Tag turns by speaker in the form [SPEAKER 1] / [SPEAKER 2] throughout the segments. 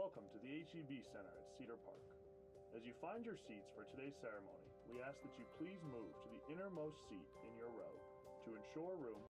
[SPEAKER 1] Welcome to the HEB Center at Cedar Park. As you find your seats for today's ceremony, we ask that you please move to the innermost seat in your row to ensure room.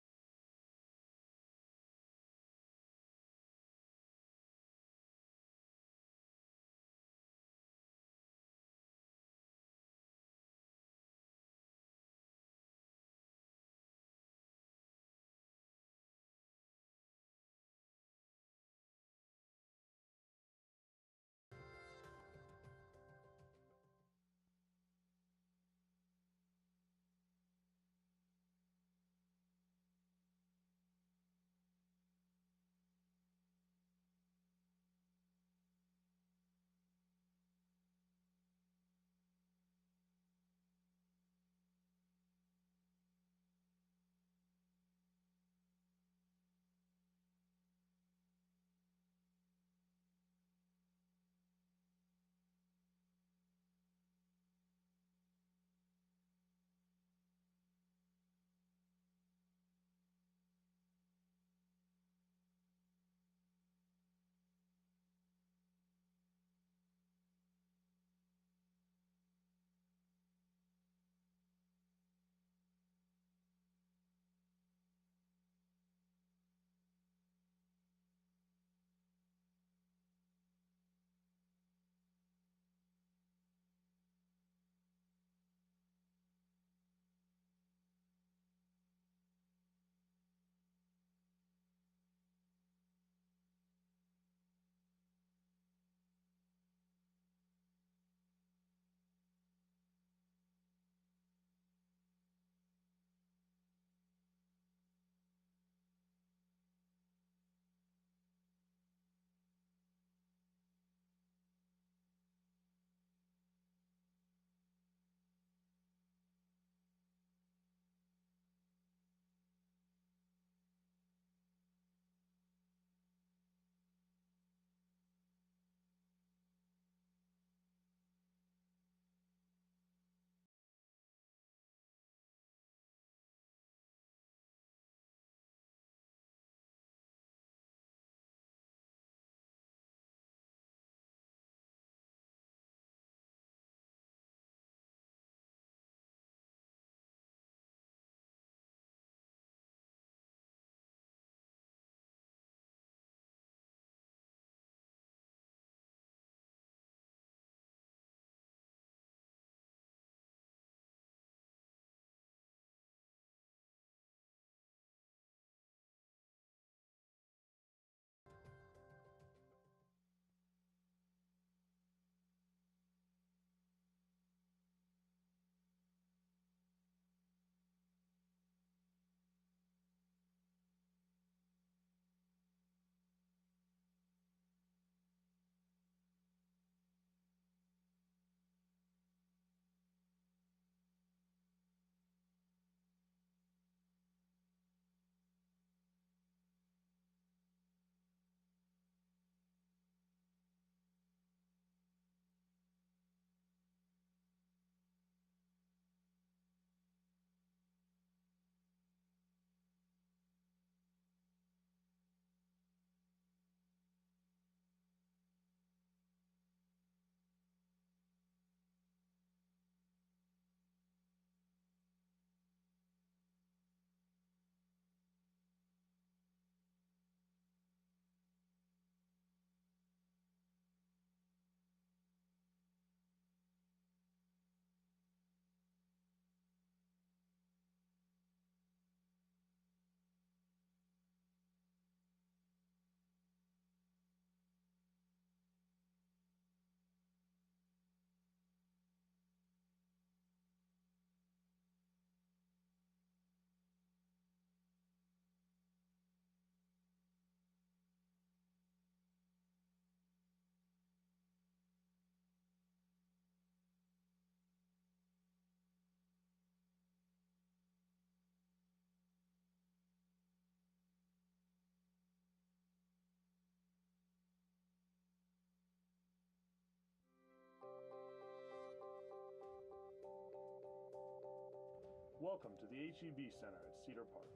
[SPEAKER 1] Welcome to the HEB Center at Cedar Park.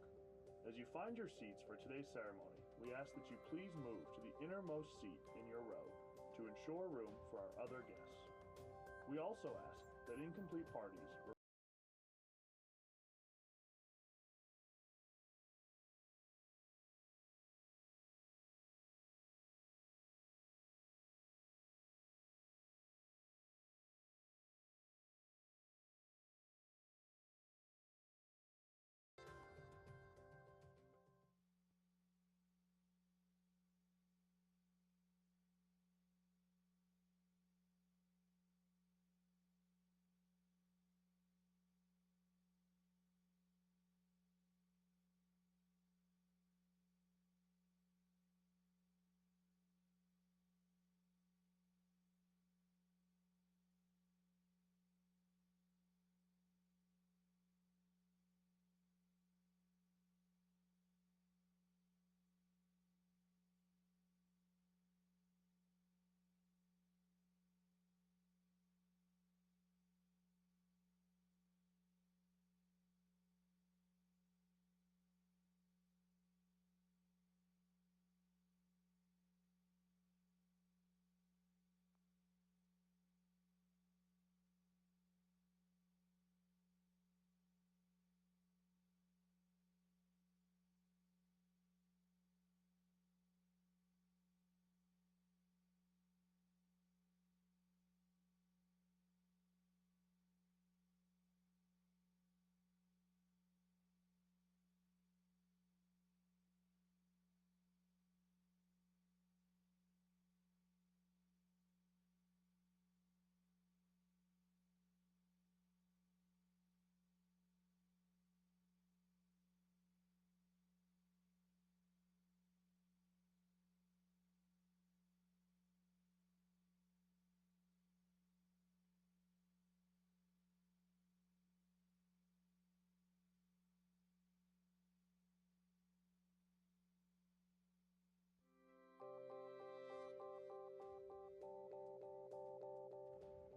[SPEAKER 1] As you find your seats for today's ceremony, we ask that you please move to the innermost seat in your row to to ensure room for our other guests. We also ask that incomplete parties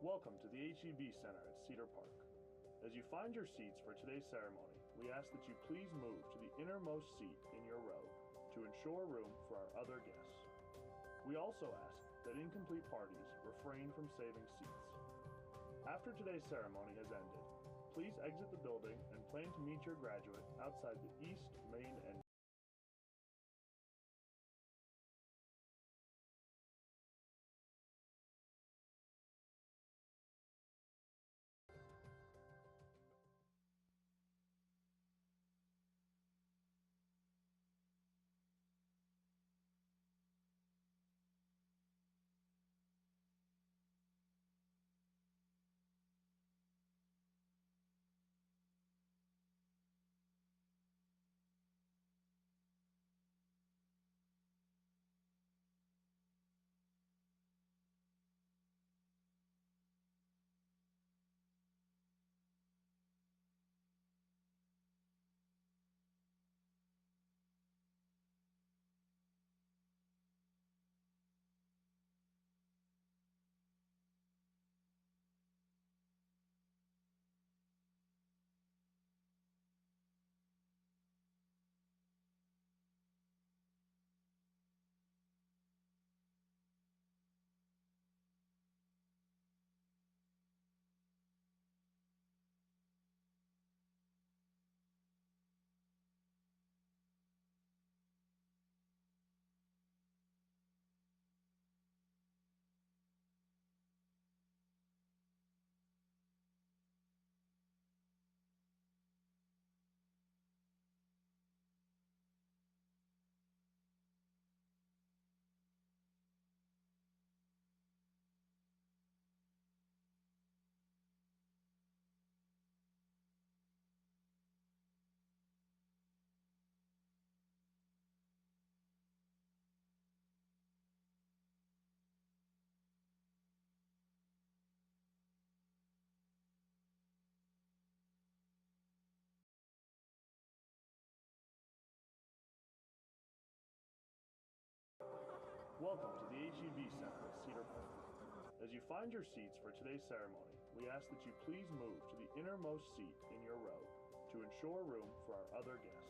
[SPEAKER 1] Welcome to the HEB Center at Cedar Park. As you find your seats for today's ceremony, we ask that you please move to the innermost seat in your row to ensure room for our other guests. We also ask that incomplete parties refrain from saving seats. After today's ceremony has ended, please exit the building and plan to meet your graduate outside the east main entrance. Welcome to the HEB Center at Cedar Park. As you find your seats for today's ceremony, we ask that you please move to the innermost seat in your row to ensure room for our other guests.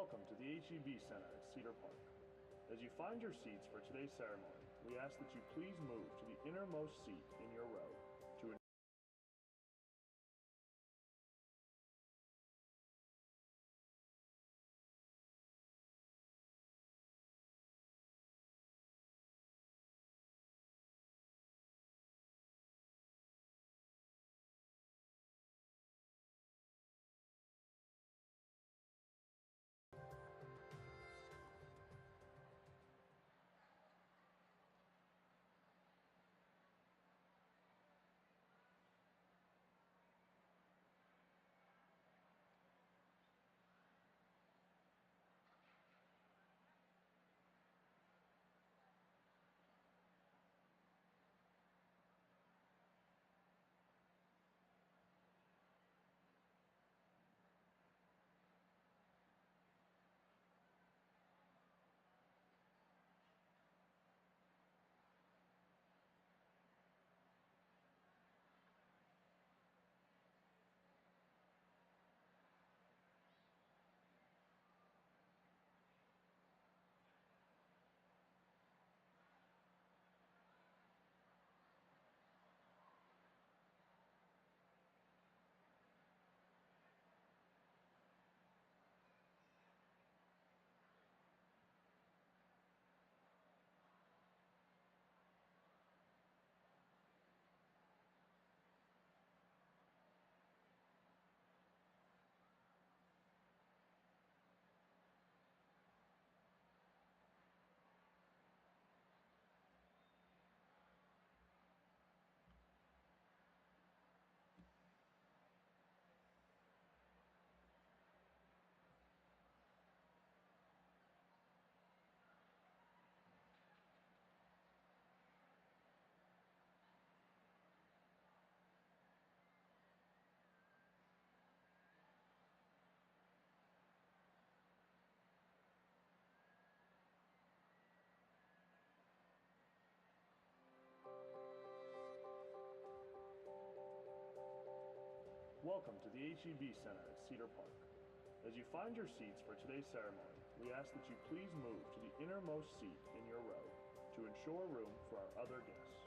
[SPEAKER 1] Welcome to the HEB Center at Cedar Park. As you find your seats for today's ceremony, we ask that you please move to the innermost seat in your row to Welcome to the HEB Center at Cedar Park. As you find your seats for today's ceremony, we ask that you please move to the innermost seat in your row to ensure room for our other guests.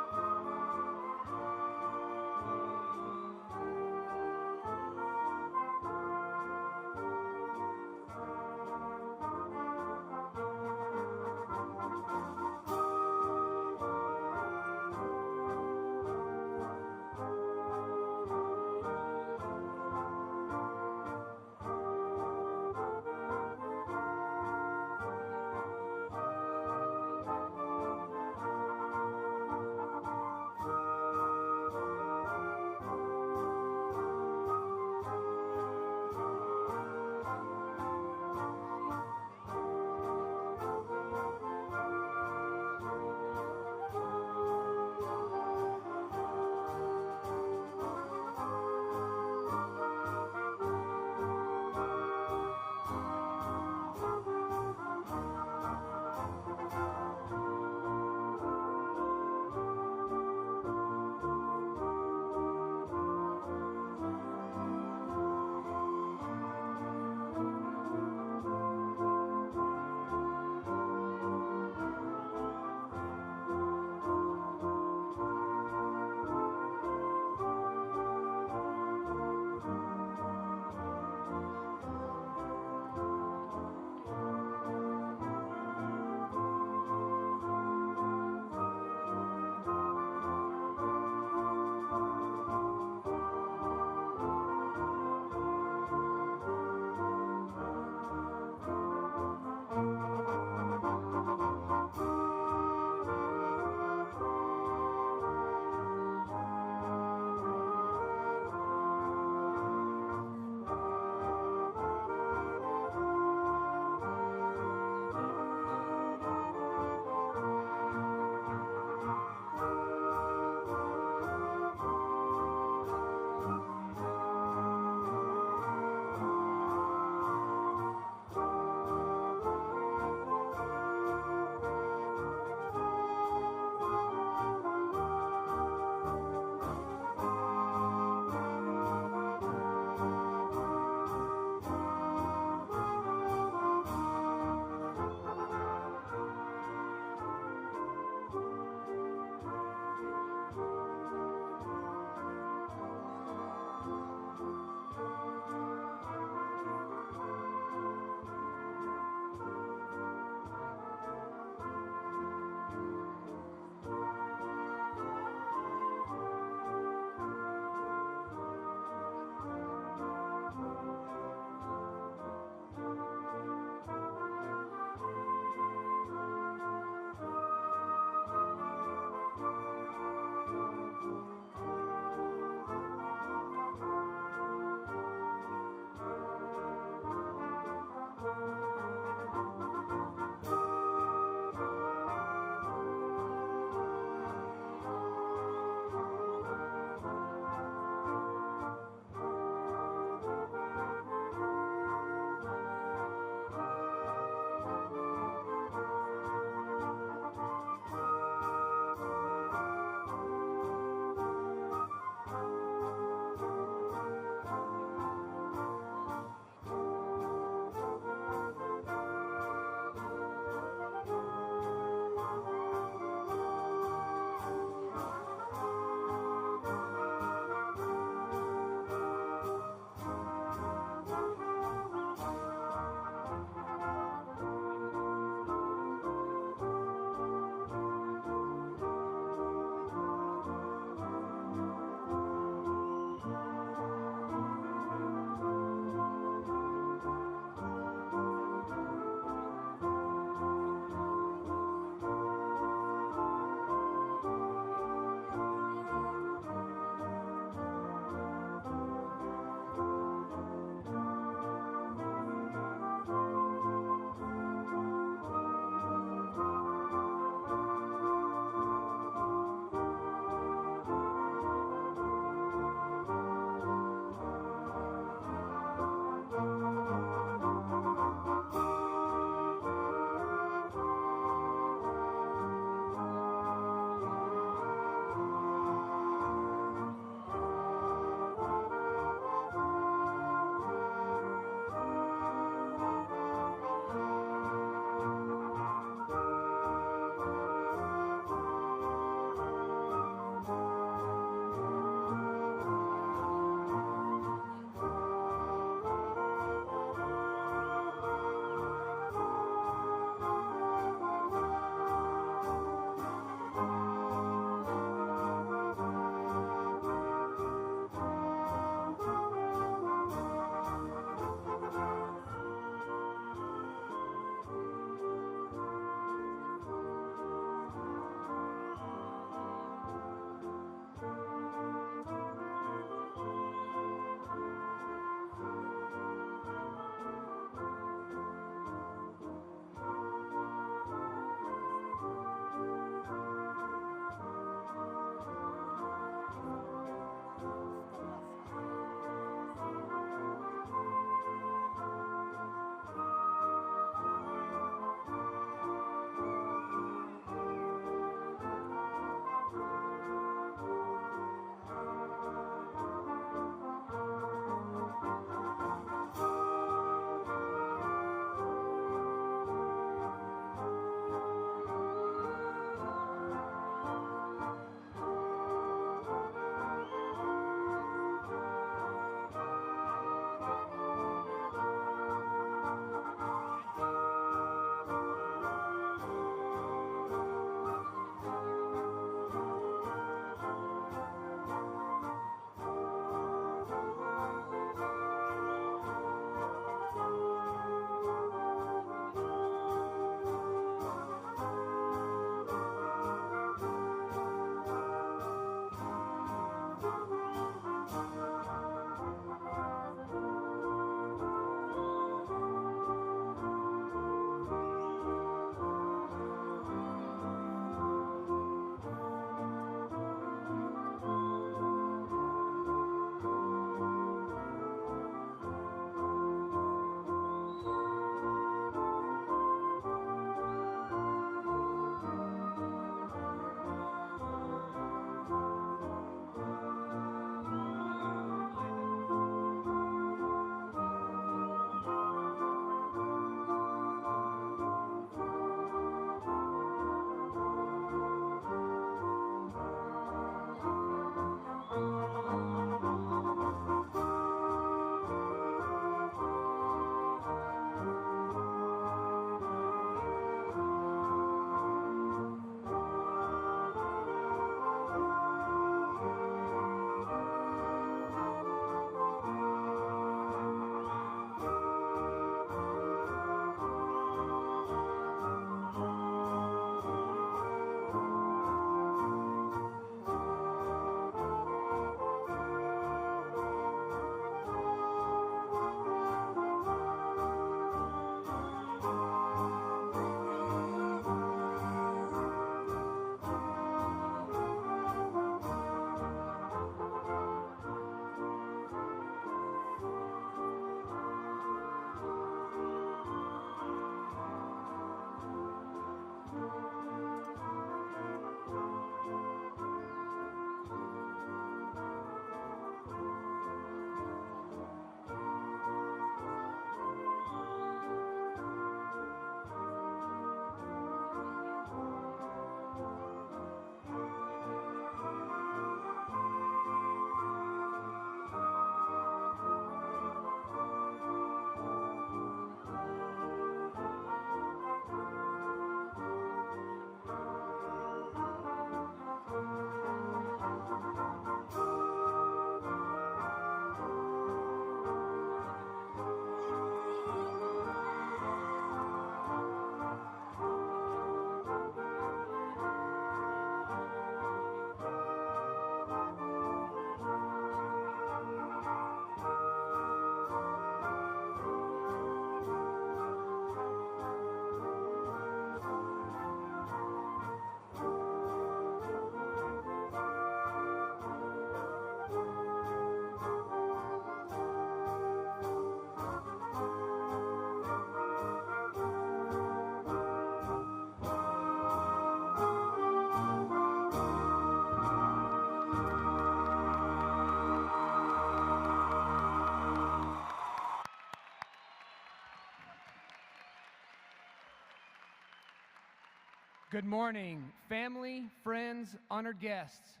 [SPEAKER 2] Good morning, family, friends, honored guests,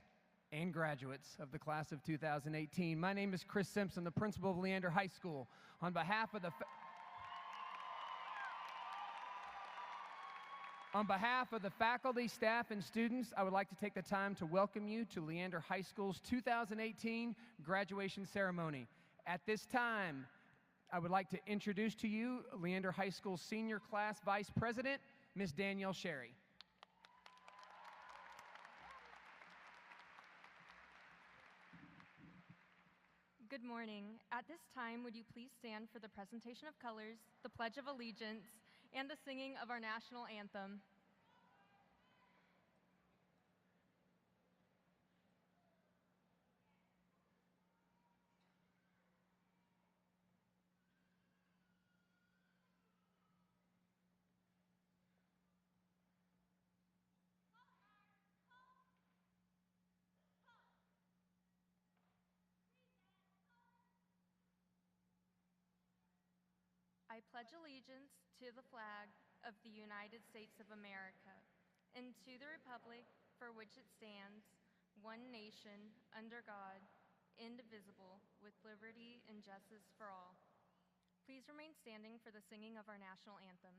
[SPEAKER 2] and graduates of the class of 2018. My name is Chris Simpson, the principal of Leander High School. On behalf of the faculty, staff, and students, I would like to take the time to welcome you to Leander High School's 2018 graduation ceremony. At this time, I would like to introduce to you Leander High School's senior class vice president, Ms. Danielle Sherry.
[SPEAKER 3] Good morning. At this time, would you please stand for the presentation of colors, the Pledge of Allegiance, and the singing of our national anthem. I pledge allegiance to the flag of the United States of America and to the republic for which it stands, one nation, under God, indivisible, with liberty and justice for all. Please remain standing for the singing of our national anthem.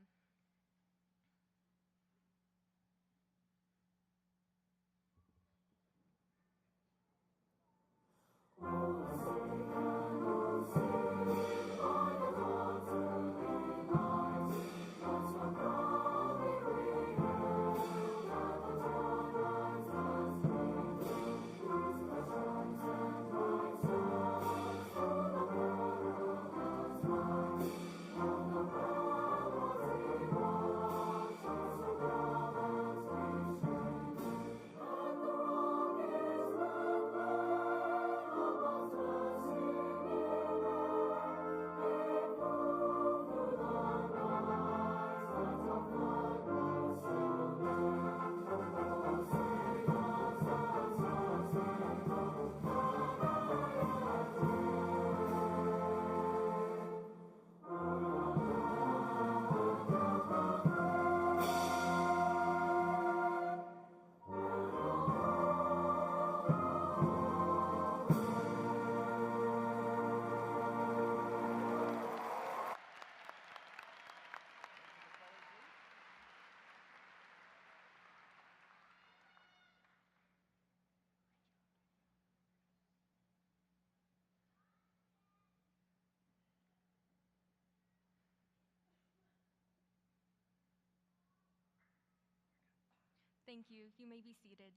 [SPEAKER 3] Thank you. You may be seated.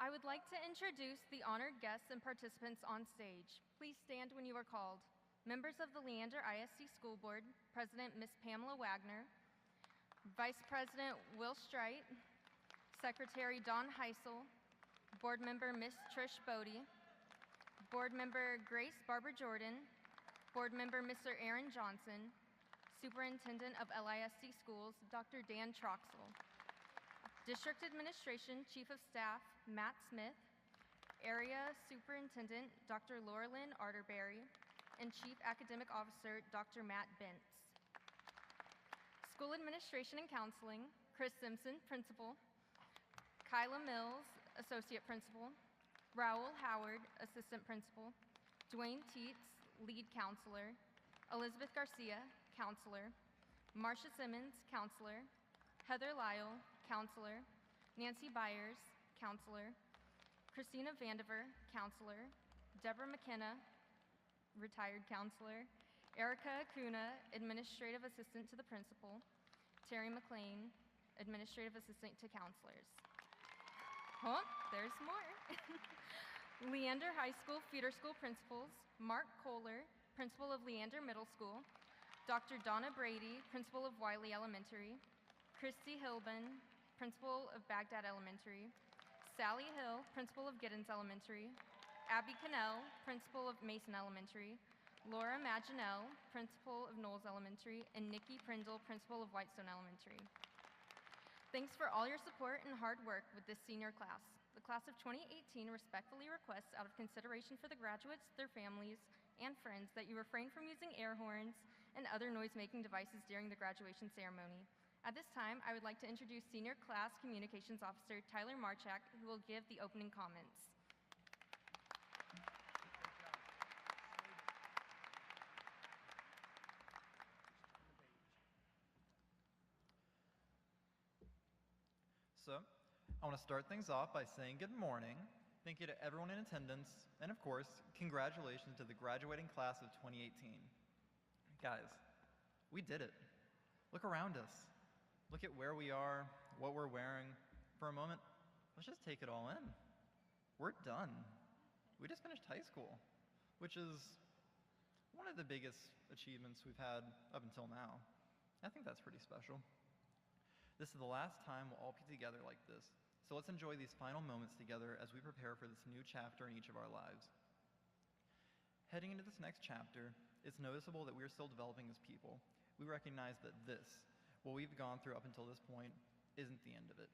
[SPEAKER 3] I would like to introduce the honored guests and participants on stage. Please stand when you are called. Members of the Leander ISD School Board, President Ms. Pamela Wagner, Vice President Will Streit, Secretary Don Heisel, Board Member Ms. Trish Bodie, Board Member Grace Barber Jordan, Board Member Mr. Aaron Johnson, Superintendent of LISD Schools, Dr. Dan Troxel, District Administration Chief of Staff Matt Smith, Area Superintendent Dr. Laura Lynn Arterberry, and Chief Academic Officer Dr. Matt Bentz. School Administration and Counseling, Chris Simpson, Principal, Kyla Mills, Associate Principal, Raul Howard, Assistant Principal, Dwayne Teets, Lead Counselor, Elizabeth Garcia, Counselor, Marcia Simmons, Counselor, Heather Lyle, Counselor, Nancy Byers, Counselor, Christina Vandiver, Counselor, Deborah McKenna, Retired Counselor, Erica Acuna, Administrative Assistant to the Principal, Terry McLean, Administrative Assistant to Counselors. Oh, there's more. Leander High School Feeder School Principals, Mark Kohler, Principal of Leander Middle School, Dr. Donna Brady, Principal of Wiley Elementary, Christy Hilben, Principal of Baghdad Elementary, Sally Hill, Principal of Giddens Elementary, Abby Cannell, Principal of Mason Elementary, Laura Maginell, principal of Knowles Elementary, and Nikki Prindle, principal of Whitestone Elementary. Thanks for all your support and hard work with this senior class. The class of 2018 respectfully requests, out of consideration for the graduates, their families, and friends, that you refrain from using air horns and other noise-making devices during the graduation ceremony. At this time, I would like to introduce Senior Class Communications Officer Tyler Marchak, who will give the opening comments.
[SPEAKER 4] So, I want to start things off by saying good morning, thank you to everyone in attendance, and of course, congratulations to the graduating class of 2018. Guys, we did it. Look around us. Look at where we are, what we're wearing. For a moment, let's just take it all in. We're done. We just finished high school, which is one of the biggest achievements we've had up until now. I think that's pretty special. This is the last time we'll all be together like this, so let's enjoy these final moments together as we prepare for this new chapter in each of our lives. Heading into this next chapter, it's noticeable that we are still developing as people. We recognize that this, what we've gone through up until this point, isn't the end of it.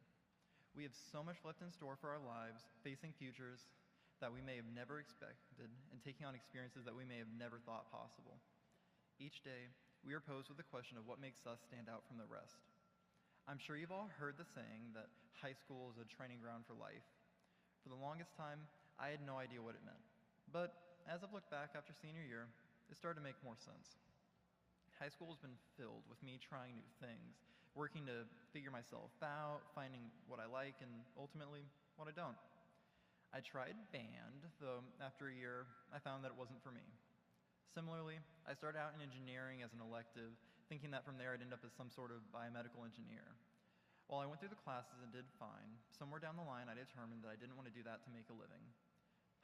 [SPEAKER 4] We have so much left in store for our lives, facing futures that we may have never expected, and taking on experiences that we may have never thought possible. Each day, we are posed with the question of what makes us stand out from the rest. I'm sure you've all heard the saying that high school is a training ground for life. For the longest time, I had no idea what it meant. But as I've looked back after senior year, it started to make more sense. High school has been filled with me trying new things, working to figure myself out, finding what I like, and ultimately, what I don't. I tried band, though after a year, I found that it wasn't for me. Similarly, I started out in engineering as an elective, thinking that from there I'd end up as some sort of biomedical engineer. While I went through the classes and did fine, somewhere down the line I determined that I didn't want to do that to make a living.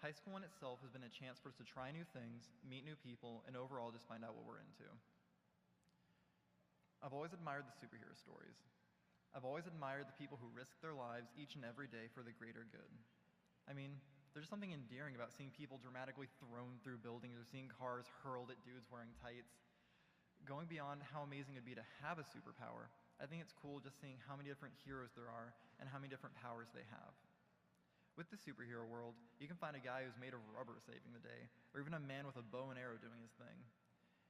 [SPEAKER 4] High school in itself has been a chance for us to try new things, meet new people, and overall just find out what we're into. I've always admired the superhero stories. I've always admired the people who risk their lives each and every day for the greater good. I mean, there's something endearing about seeing people dramatically thrown through buildings or seeing cars hurled at dudes wearing tights. Going beyond how amazing it would be to have a superpower, I think it's cool just seeing how many different heroes there are and how many different powers they have. With the superhero world, you can find a guy who's made of rubber saving the day, or even a man with a bow and arrow doing his thing.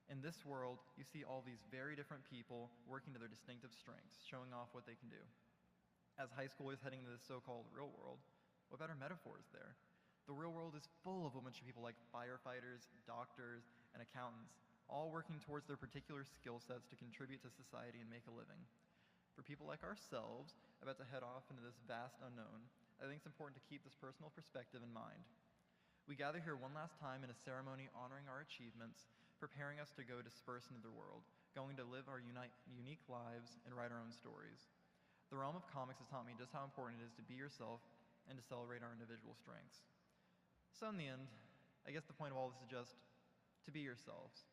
[SPEAKER 4] In this world, you see all these very different people working to their distinctive strengths, showing off what they can do. As high school is heading into this so-called real world, what better metaphor is there? The real world is full of a bunch of people like firefighters, doctors, and accountants, all working towards their particular skill sets to contribute to society and make a living. For people like ourselves, about to head off into this vast unknown, I think it's important to keep this personal perspective in mind. We gather here one last time in a ceremony honoring our achievements, preparing us to go disperse into the world, going to live our unique lives and write our own stories. The realm of comics has taught me just how important it is to be yourself and to celebrate our individual strengths. So in the end, I guess the point of all this is just to be yourselves.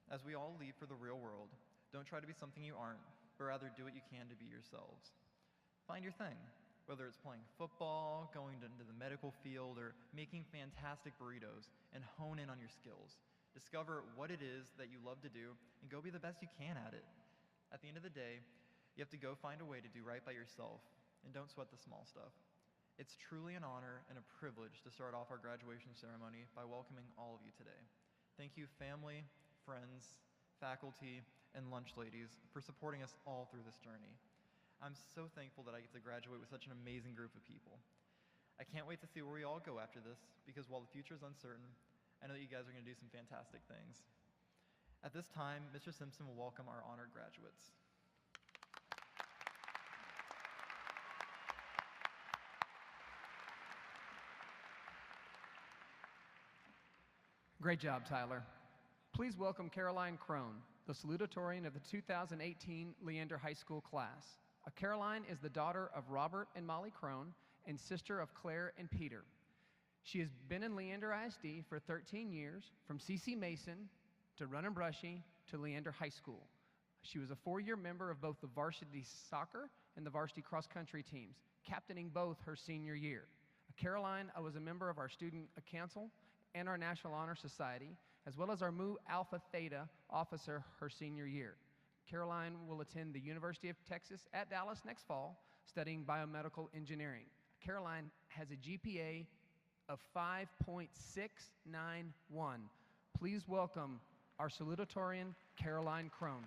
[SPEAKER 4] As we all leave for the real world, don't try to be something you aren't, but rather do what you can to be yourselves. Find your thing, whether it's playing football, going into the medical field, or making fantastic burritos, and hone in on your skills. Discover what it is that you love to do, and go be the best you can at it. At the end of the day, you have to go find a way to do right by yourself, and don't sweat the small stuff. It's truly an honor and a privilege to start off our graduation ceremony by welcoming all of you today. Thank you, family, friends, faculty, and lunch ladies, for supporting us all through this journey. I'm so thankful that I get to graduate with such an amazing group of people. I can't wait to see where we all go after this, because while the future is uncertain, I know that you guys are going to do some fantastic things. At this time, Mr. Simpson will welcome our honored graduates.
[SPEAKER 2] Great job, Tyler. Please welcome Caroline Crone, the salutatorian of the 2018 Leander High School class. Caroline is the daughter of Robert and Molly Crone and sister of Claire and Peter. She has been in Leander ISD for 13 years, from C.C. Mason to Run and Brushy to Leander High School. She was a 4-year member of both the varsity soccer and the varsity cross-country teams, captaining both her senior year. Caroline was a member of our student council and our National Honor Society, as well as our Mu Alpha Theta officer her senior year. Caroline will attend the University of Texas at Dallas next fall, studying biomedical engineering. Caroline has a GPA of 5.691. Please welcome our salutatorian, Caroline Crone.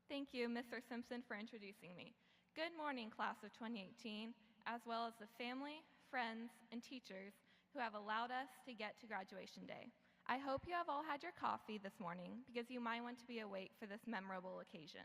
[SPEAKER 5] Thank you, Mr. Simpson, for introducing me. Good morning, class of 2018, as well as the family, friends, and teachers who have allowed us to get to graduation day. I hope you have all had your coffee this morning because you might want to be awake for this memorable occasion.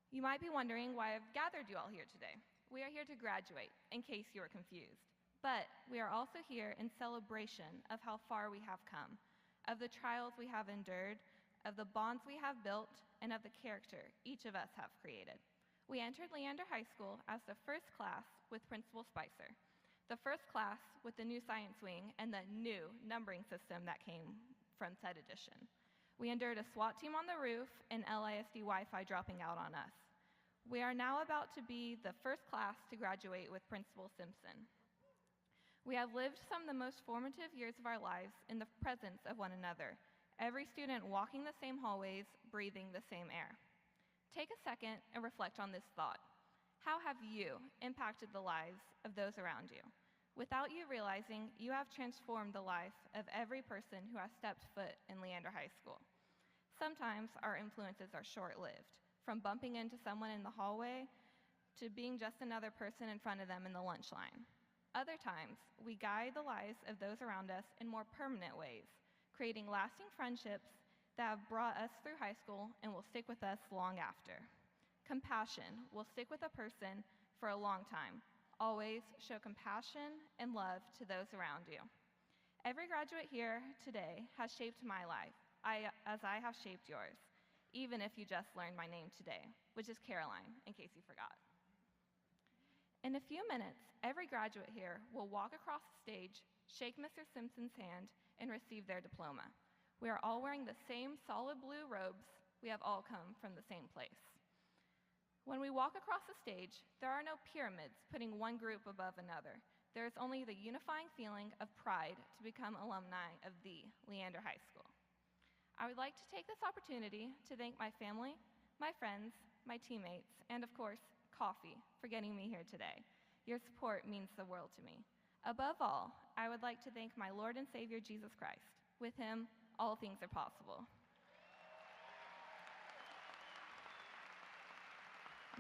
[SPEAKER 5] You might be wondering why I've gathered you all here today. We are here to graduate, in case you were confused. But we are also here in celebration of how far we have come, of the trials we have endured, of the bonds we have built, and of the character each of us have created. We entered Leander High School as the first class with Principal Spicer, the first class with the new science wing and the new numbering system that came from said edition. We endured a SWAT team on the roof and LISD Wi-Fi dropping out on us. We are now about to be the first class to graduate with Principal Simpson. We have lived some of the most formative years of our lives in the presence of one another, every student walking the same hallways, breathing the same air. Take a second and reflect on this thought. How have you impacted the lives of those around you? Without you realizing, you have transformed the life of every person who has stepped foot in Leander High School. Sometimes our influences are short-lived, from bumping into someone in the hallway to being just another person in front of them in the lunch line. Other times, we guide the lives of those around us in more permanent ways, creating lasting friendships that have brought us through high school and will stick with us long after. Compassion will stick with a person for a long time. Always show compassion and love to those around you. Every graduate here today has shaped my life, as I have shaped yours, even if you just learned my name today, which is Caroline, in case you forgot. In a few minutes, every graduate here will walk across the stage, shake Mr. Simpson's hand, and receive their diploma. We are all wearing the same solid blue robes. We have all come from the same place. When we walk across the stage, there are no pyramids putting one group above another. There is only the unifying feeling of pride to become alumni of the Leander High School. I would like to take this opportunity to thank my family, my friends, my teammates, and of course, coffee for getting me here today. Your support means the world to me. Above all, I would like to thank my Lord and Savior, Jesus Christ. With him, all things are possible.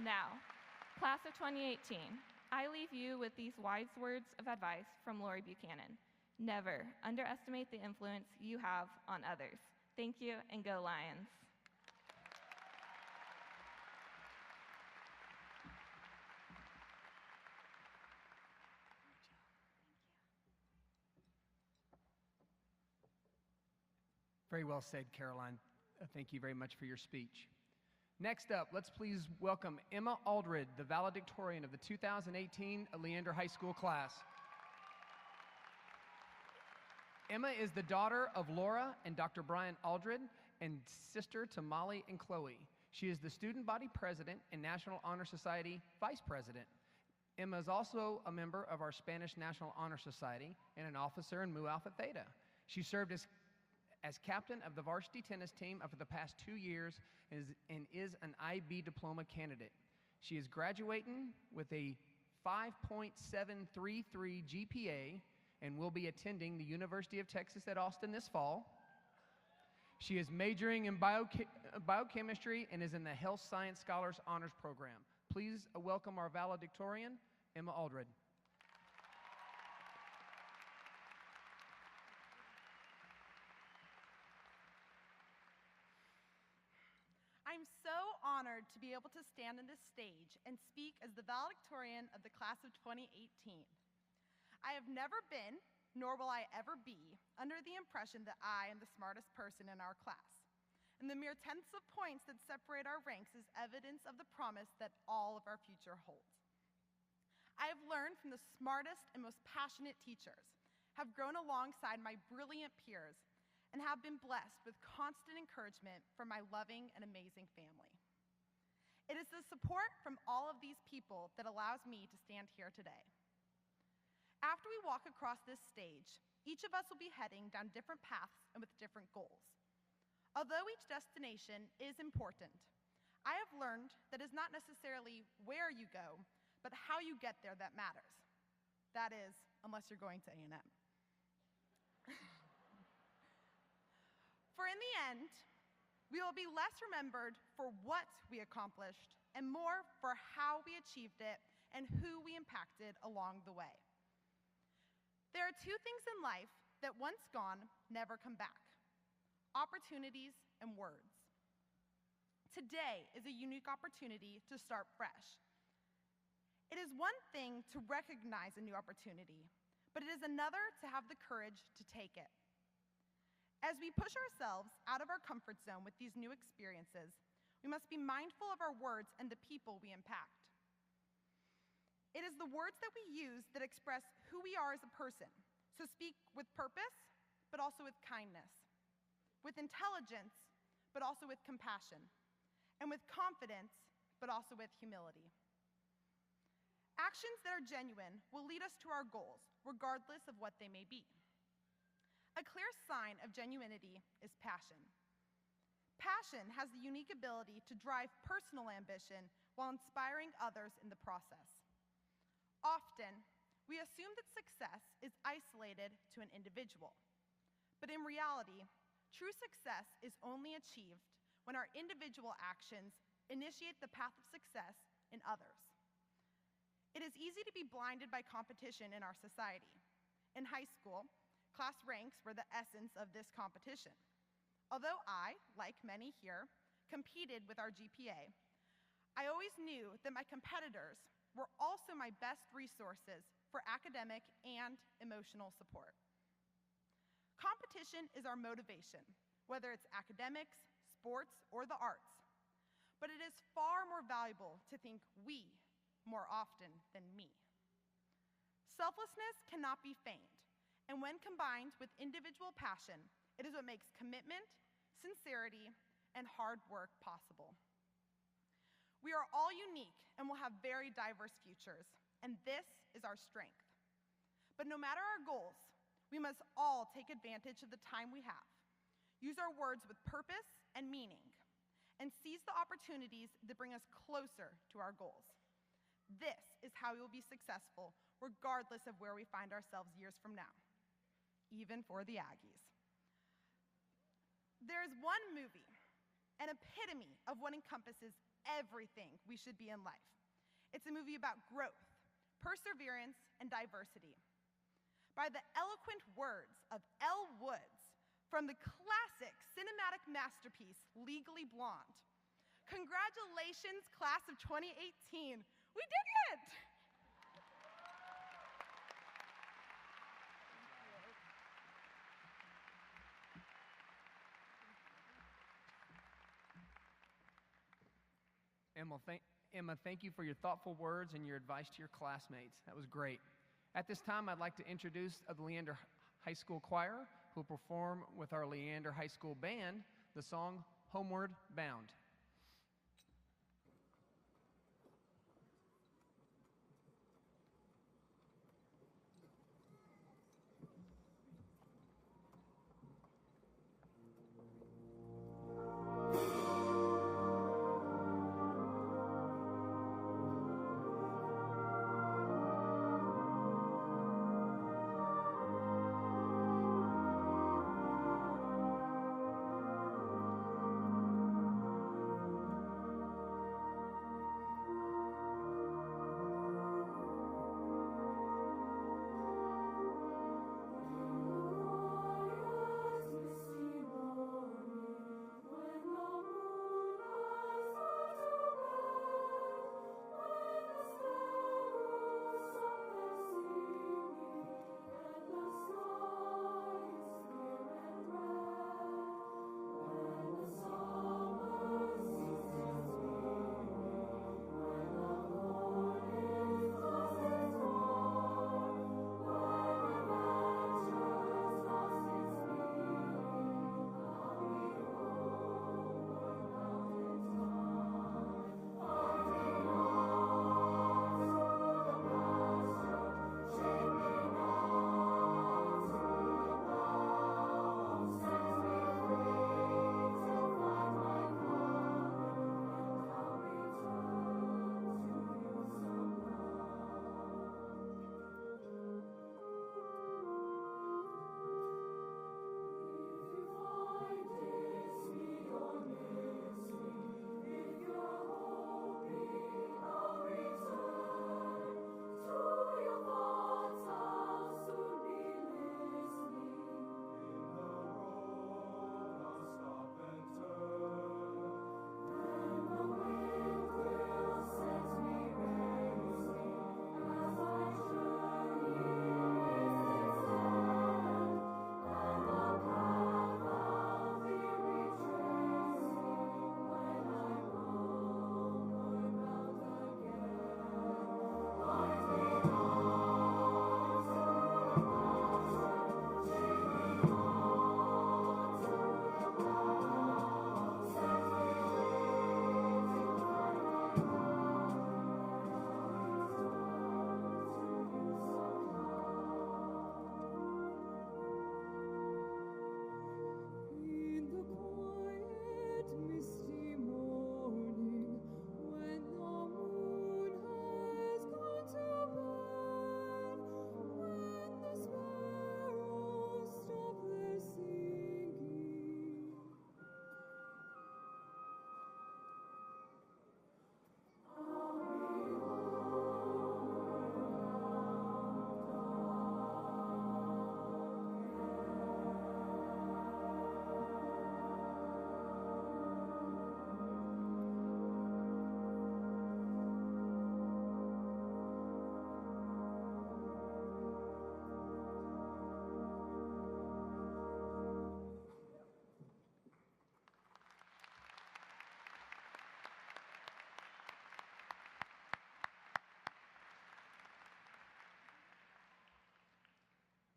[SPEAKER 5] Now, class of 2018, I leave you with these wise words of advice from Lori Buchanan. Never underestimate the influence you have on others. Thank you, and go Lions.
[SPEAKER 2] Very well said, Caroline. Thank you very much for your speech. Next up, let's please welcome Emma Aldred, the valedictorian of the 2018 Leander High School class. Emma is the daughter of Laura and Dr. Brian Aldred and sister to Molly and Chloe. She is the student body president and National Honor Society vice president. Emma is also a member of our Spanish National Honor Society and an officer in Mu Alpha Theta. She served as captain of the varsity tennis team for the past 2 years and is an IB diploma candidate. She is graduating with a 5.733 GPA and will be attending the University of Texas at Austin this fall. She is majoring in biochemistry and is in the Health Science Scholars Honors Program. Please welcome our valedictorian, Emma Aldred.
[SPEAKER 6] I'm so honored to be able to stand on this stage and speak as the valedictorian of the class of 2018. I have never been, nor will I ever be, under the impression that I am the smartest person in our class. And the mere tenths of points that separate our ranks is evidence of the promise that all of our future holds. I have learned from the smartest and most passionate teachers, have grown alongside my brilliant peers, and have been blessed with constant encouragement from my loving and amazing family. It is the support from all of these people that allows me to stand here today. After we walk across this stage, each of us will be heading down different paths and with different goals. Although each destination is important, I have learned that it's not necessarily where you go, but how you get there that matters. That is, unless you're going to A&M. For in the end, we will be less remembered for what we accomplished and more for how we achieved it and who we impacted along the way. There are two things in life that once gone never come back: opportunities and words. Today is a unique opportunity to start fresh. It is one thing to recognize a new opportunity, but it is another to have the courage to take it. As we push ourselves out of our comfort zone with these new experiences, we must be mindful of our words and the people we impact. It is the words that we use that express who we are as a person, so speak with purpose, but also with kindness, with intelligence, but also with compassion, and with confidence, but also with humility. Actions that are genuine will lead us to our goals, regardless of what they may be. A clear sign of genuinity is passion. Passion has the unique ability to drive personal ambition while inspiring others in the process. Often, we assume that success is isolated to an individual. But in reality, true success is only achieved when our individual actions initiate the path of success in others. It is easy to be blinded by competition in our society. In high school, class ranks were the essence of this competition. Although I, like many here, competed with our GPA, I always knew that my competitors were also my best resources for academic and emotional support. Competition is our motivation, whether it's academics, sports, or the arts. But it is far more valuable to think we more often than me. Selflessness cannot be feigned, and when combined with individual passion, it is what makes commitment, sincerity, and hard work possible. We are all unique and will have very diverse futures, and this is our strength. But no matter our goals, we must all take advantage of the time we have, use our words with purpose and meaning, and seize the opportunities that bring us closer to our goals. This is how we will be successful, regardless of where we find ourselves years from now, even for the Aggies. There is one movie, an epitome of what encompasses everything we should be in life. It's a movie about growth, perseverance, and diversity. By the eloquent words of Elle Woods from the classic cinematic masterpiece, Legally Blonde. Congratulations, class of 2018. We did it!
[SPEAKER 2] Emma, thank you for your thoughtful words and your advice to your classmates. That was great. At this time, I'd like to introduce the Leander High School Choir, who will perform with our Leander High School Band the song Homeward Bound.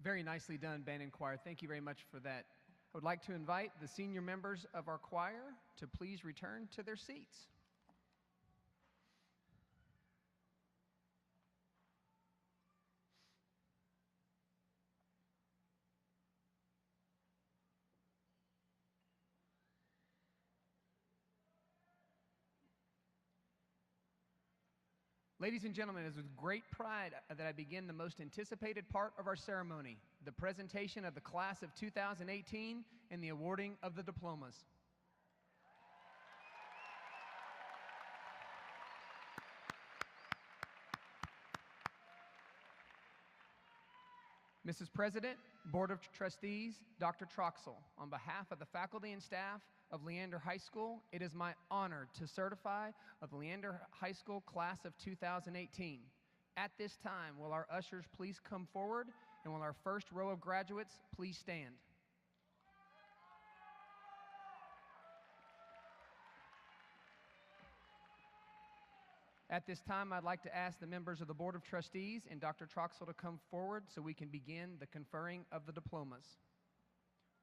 [SPEAKER 2] Very nicely done, band and choir. Thank you very much for that. I would like to invite the senior members of our choir to please return to their seats. Ladies and gentlemen, it is with great pride that I begin the most anticipated part of our ceremony, the presentation of the class of 2018 and the awarding of the diplomas. Mrs. President, Board of Trustees, Dr. Troxel, on behalf of the faculty and staff of Leander High School, it is my honor to certify of the Leander High School class of 2018. At this time, will our ushers please come forward, and will our first row of graduates please stand? At this time, I'd like to ask the members of the Board of Trustees and Dr. Troxel to come forward so we can begin the conferring of the diplomas.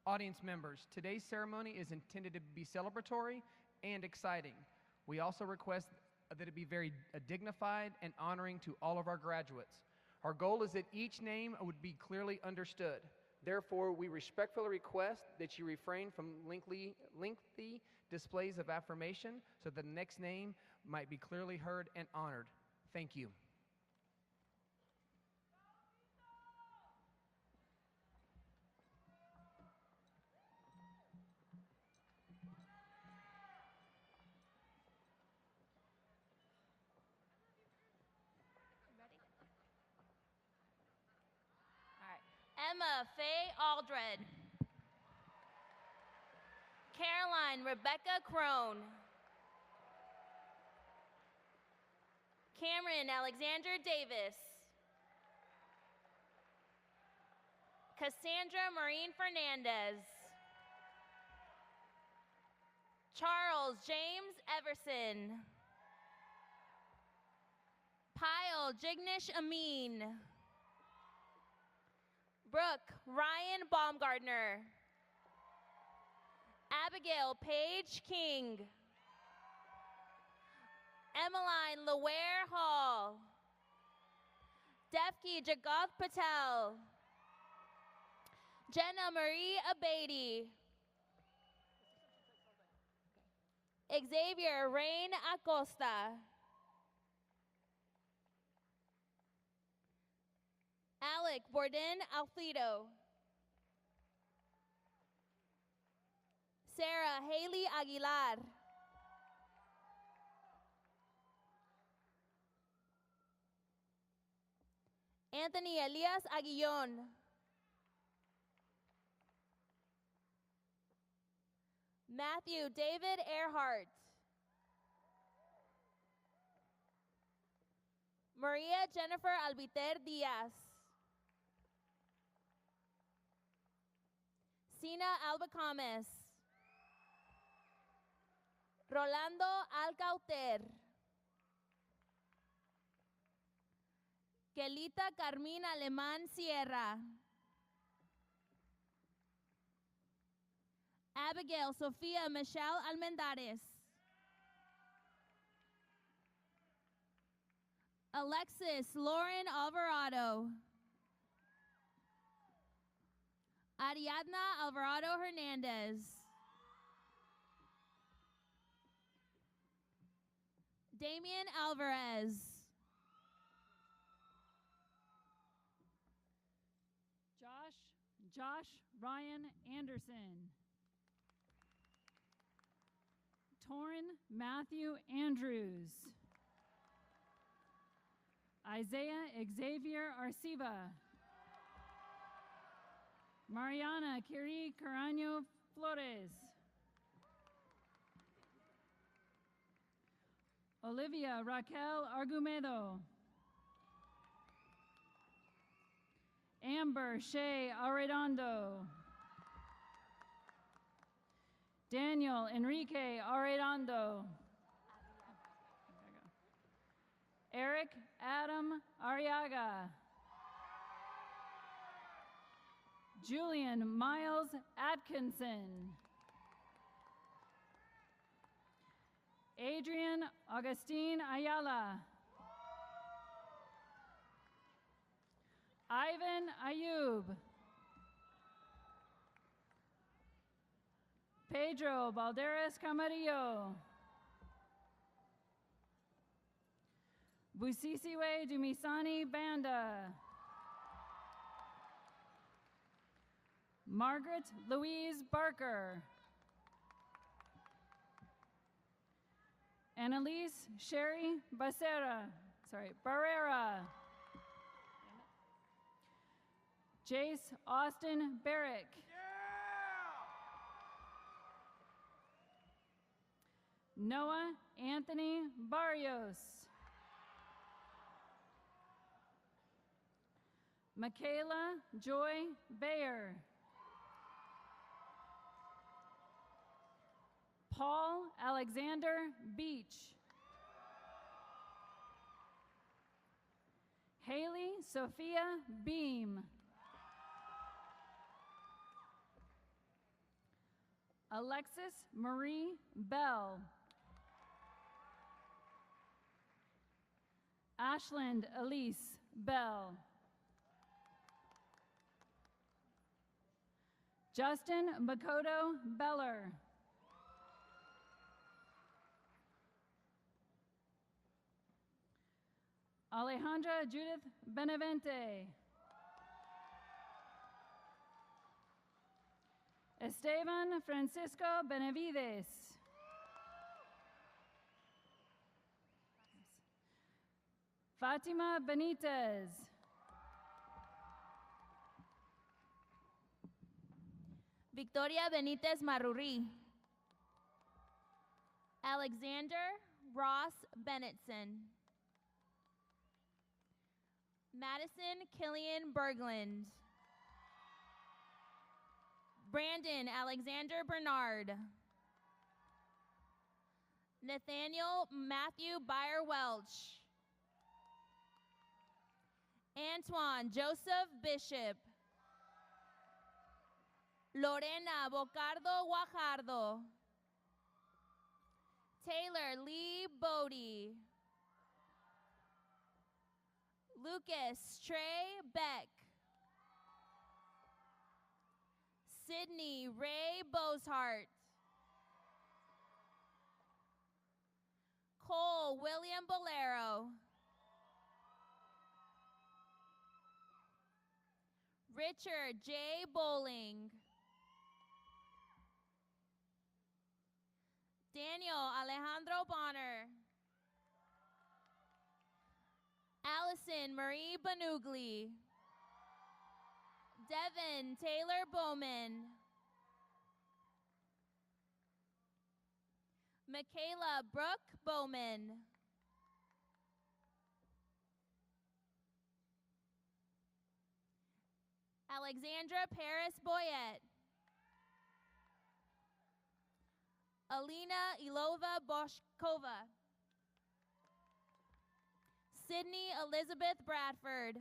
[SPEAKER 2] Audience members, today's ceremony is intended to be celebratory and exciting. We also request that it be very dignified and honoring to all of our graduates. Our goal is that each name would be clearly understood. Therefore, we respectfully request that you refrain from lengthy displays of affirmation so the next name might be clearly heard and honored. Thank you.
[SPEAKER 7] Emma Faye Aldred. Caroline Rebecca Crone. Cameron Alexander Davis. Cassandra Maureen Fernandez. Charles James Everson. Pyle Jignish Amin. Brooke Ryan Baumgardner. Abigail Paige King. Emmeline Laware Hall. Defki Jagoth Patel. Jenna Marie Abadi. Xavier Rain Acosta. Alec Borden Alfredo. Sarah Haley Aguilar. Anthony Elias Aguillon. Matthew David Earhart. Maria Jennifer Albiter Diaz. Sina Albacames. Rolando Alcauter. Kelita Carmín Alemán Sierra. Abigail Sofía Michelle Almendares. Alexis Lauren Alvarado. Ariadna Alvarado Hernandez. Damian Alvarez.
[SPEAKER 8] Josh Ryan Anderson. Torrin Matthew Andrews. Isaiah Xavier Arceva. Mariana Kiri Carano Flores. Olivia Raquel Argumedo. Amber Shea Arredondo. Daniel Enrique Arredondo. Eric Adam Arriaga. Julian Miles Atkinson. Adrian Augustine Ayala. Ivan Ayub. Pedro Balderas Camarillo. Busisiwe Dumisani Banda. Margaret Louise Barker. Annalise Sherry Barrera. Jace Austin Barrick. Noah Anthony Barrios. Michaela Joy Bayer. Paul Alexander Beach. Haley Sophia Beam. Alexis Marie Bell. Ashland Elise Bell. Justin Makoto Beller. Alejandra Judith Benavente. Esteban Francisco Benavides. Fatima Benitez.
[SPEAKER 7] Victoria Benitez Maruri. Alexander Ross Bennetson. Madison Killian Berglund. Brandon Alexander Bernard. Nathaniel Matthew Byer Welch. Antoine Joseph Bishop. Lorena Bocardo Guajardo. Taylor Lee Bodie. Lucas Trey Beck. Sydney Ray Boshart. Cole William Bolero. Richard J. Bowling. Daniel Alejandro Bonner. Allison Marie Banugli. Devin Taylor Bowman. Michaela Brooke Bowman. Alexandra Paris Boyette. Alina Ilova Boshkova. Sydney Elizabeth Bradford.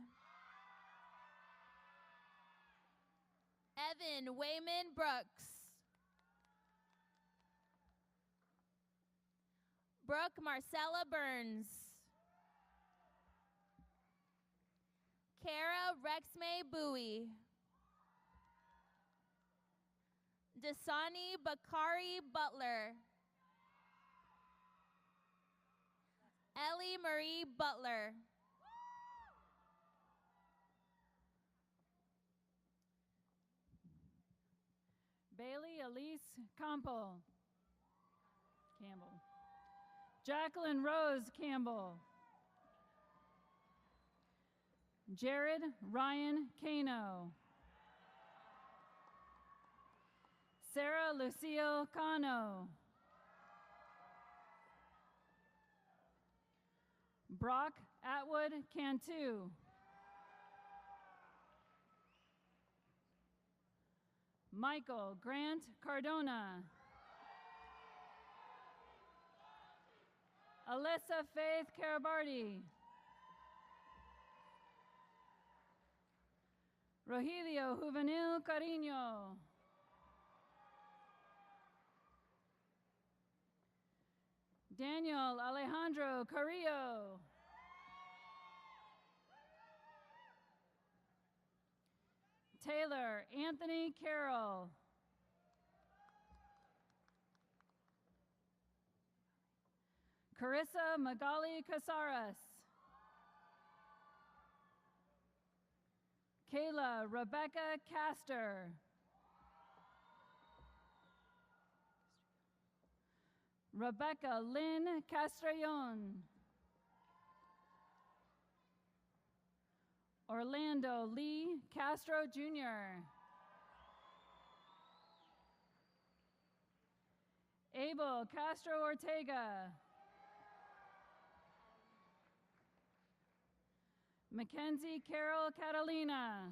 [SPEAKER 7] Evan Wayman Brooks. Brooke Marcella Burns. Kara Rexmay Bowie. Dasani Bakari Butler. Ellie Marie Butler.
[SPEAKER 8] Bailey Elise Campbell. Jacqueline Rose Campbell. Jared Ryan Cano. Sarah Lucille Cano. Brock Atwood Cantu. Michael Grant Cardona. Alyssa Faith Carabardi. Rogelio Juvenil Cariño. Daniel Alejandro Carrillo. Taylor Anthony Carroll. Carissa Magali Casares. Kayla Rebecca Castor. Rebecca Lynn Castrillon. Orlando Lee Castro Jr. Abel Castro Ortega. Mackenzie Carol Catalina.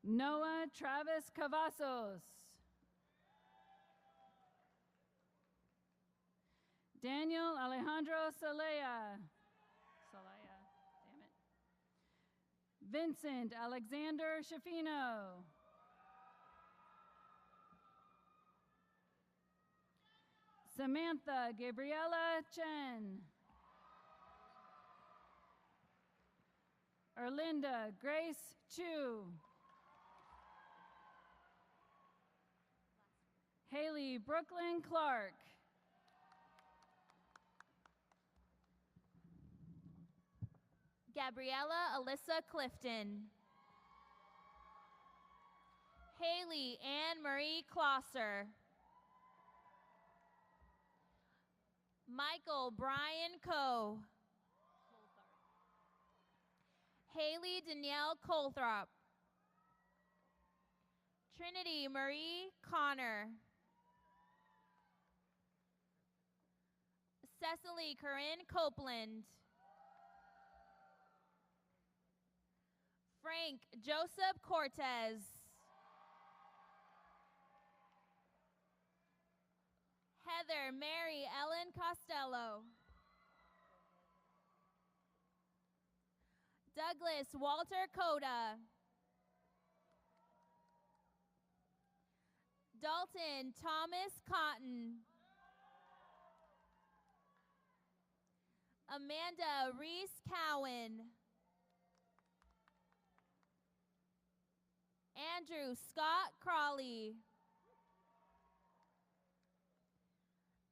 [SPEAKER 8] Noah Travis Cavazos. Daniel Alejandro Salaya. Damn it. Vincent Alexander Shafino. Samantha Gabriela Chen. Erlinda Grace Chu. Haley Brooklyn Clark.
[SPEAKER 7] Gabriella Alyssa Clifton. Haley Ann Marie Klosser. Michael Brian Coe. Haley Danielle Colthrop. Trinity Marie Connor. Cecily Corinne Copeland. Frank Joseph Cortez. Heather Mary Ellen Costello. Douglas Walter Coda. Dalton Thomas Cotton. Amanda Reese Cowan. Andrew Scott Crawley.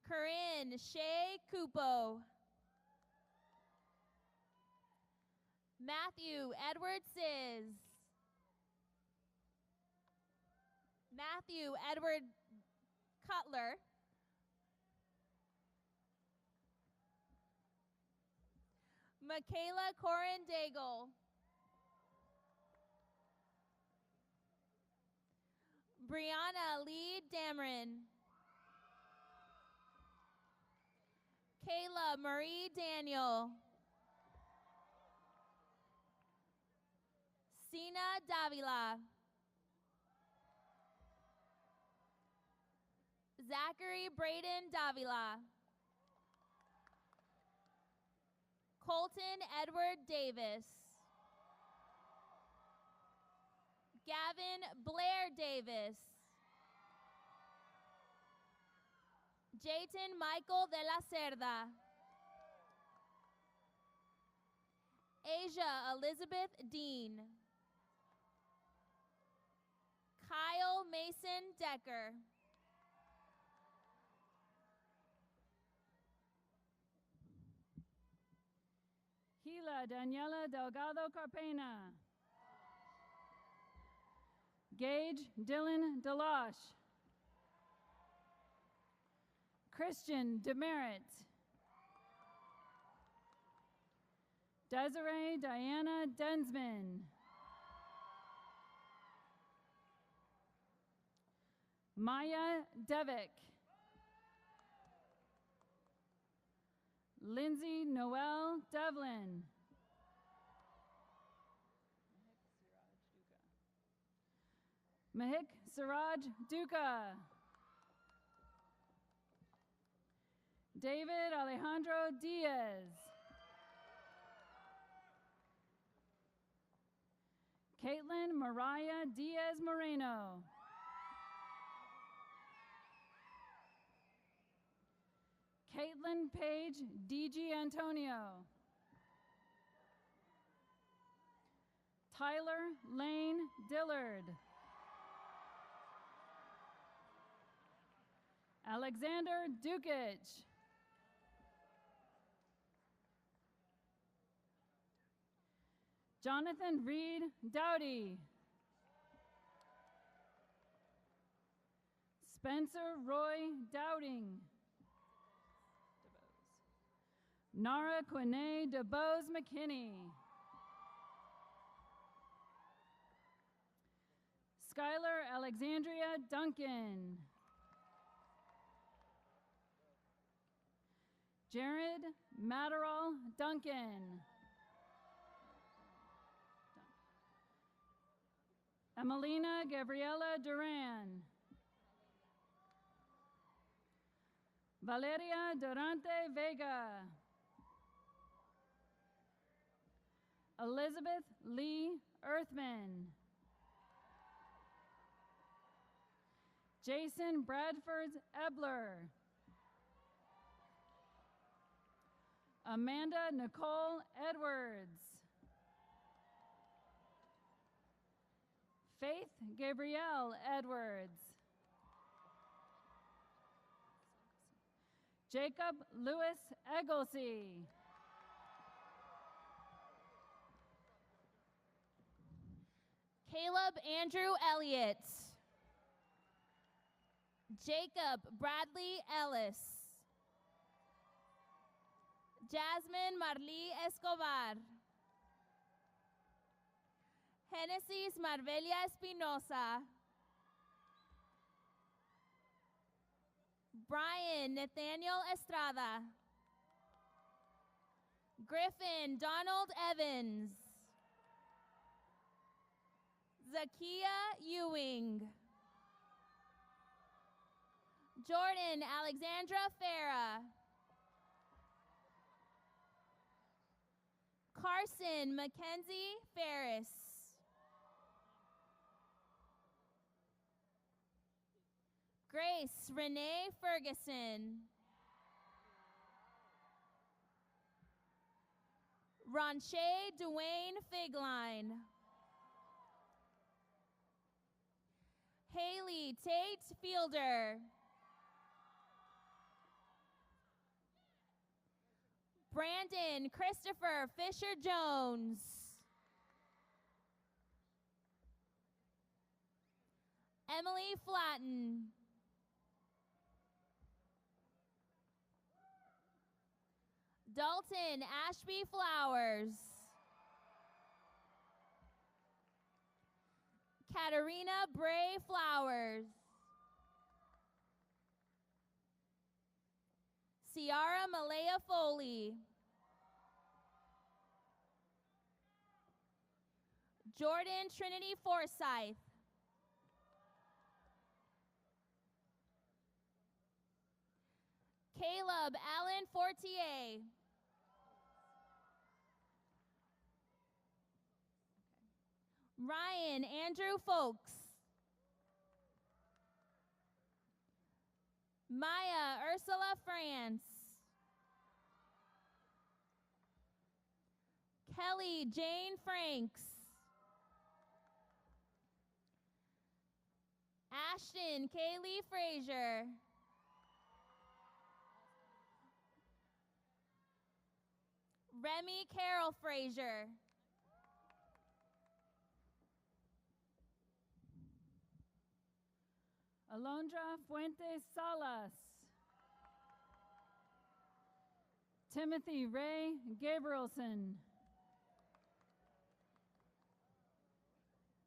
[SPEAKER 7] Corinne Shea Cupo. Matthew Edward Siz. Matthew Edward Cutler. Michaela Corin Daigle. Brianna Lee Dameron. Kayla Marie Daniel. Sina Davila. Zachary Braden Davila. Colton Edward Davis. Gavin Blair Davis. Jayton Michael de la Cerda. Asia Elizabeth Dean. Kyle Mason Decker.
[SPEAKER 8] Gila Daniela Delgado Carpena. Gage Dylan Deloche. Christian Demerit. Desiree Diana Densman. Maya Devick. Lindsay Noel Devlin. Mahik Siraj Duca. David Alejandro Diaz. Caitlin Mariah Diaz Moreno. Caitlin Paige DG Antonio. Tyler Lane Dillard. Alexander Dukic. Jonathan Reed Dowdy. Spencer Roy Dowding. Nara Quine DeBose McKinney. Skylar Alexandria Duncan. Jared Matterall Duncan. Emelina Gabriela Duran. Valeria Durante Vega. Elizabeth Lee Earthman. Jason Bradford Ebler. Amanda Nicole Edwards. Faith Gabrielle Edwards. Jacob Lewis Egglesey.
[SPEAKER 7] Caleb Andrew Elliott. Jacob Bradley Ellis. Jasmine Marley Escobar. Genesis Marvelia Espinosa. Brian Nathaniel Estrada. Griffin Donald Evans. Zakia Ewing. Jordan Alexandra Farah. Carson Mackenzie Ferris. Grace Renee Ferguson. Ronche Dwayne Figline. Haley Tate Fielder. Brandon Christopher Fisher Jones. Emily Flatten. Dalton Ashby Flowers. Katarina Bray Flowers. Ciara Malaya Foley. Jordan Trinity Forsyth. Caleb Allen Fortier. Ryan Andrew Folks. Maya Ursula France. Kelly Jane Franks. Ashton Kaylee Frazier. Remy Carol Frazier.
[SPEAKER 8] Alondra Fuentes Salas. Timothy Ray Gabrielson.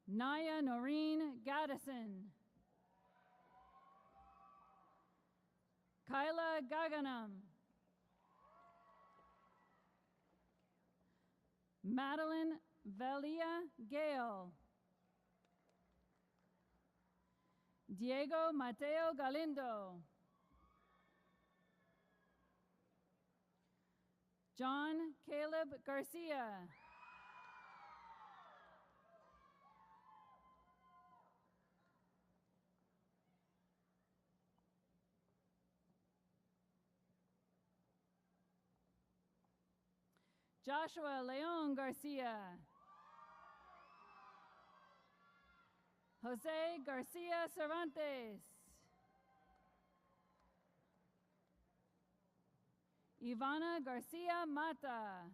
[SPEAKER 8] Naya Noreen Gaddison. Kyla Gaganum. Madeline Velia Gale. Diego Mateo Galindo. John Caleb Garcia. Joshua Leon Garcia. Jose Garcia Cervantes. Ivana Garcia Mata.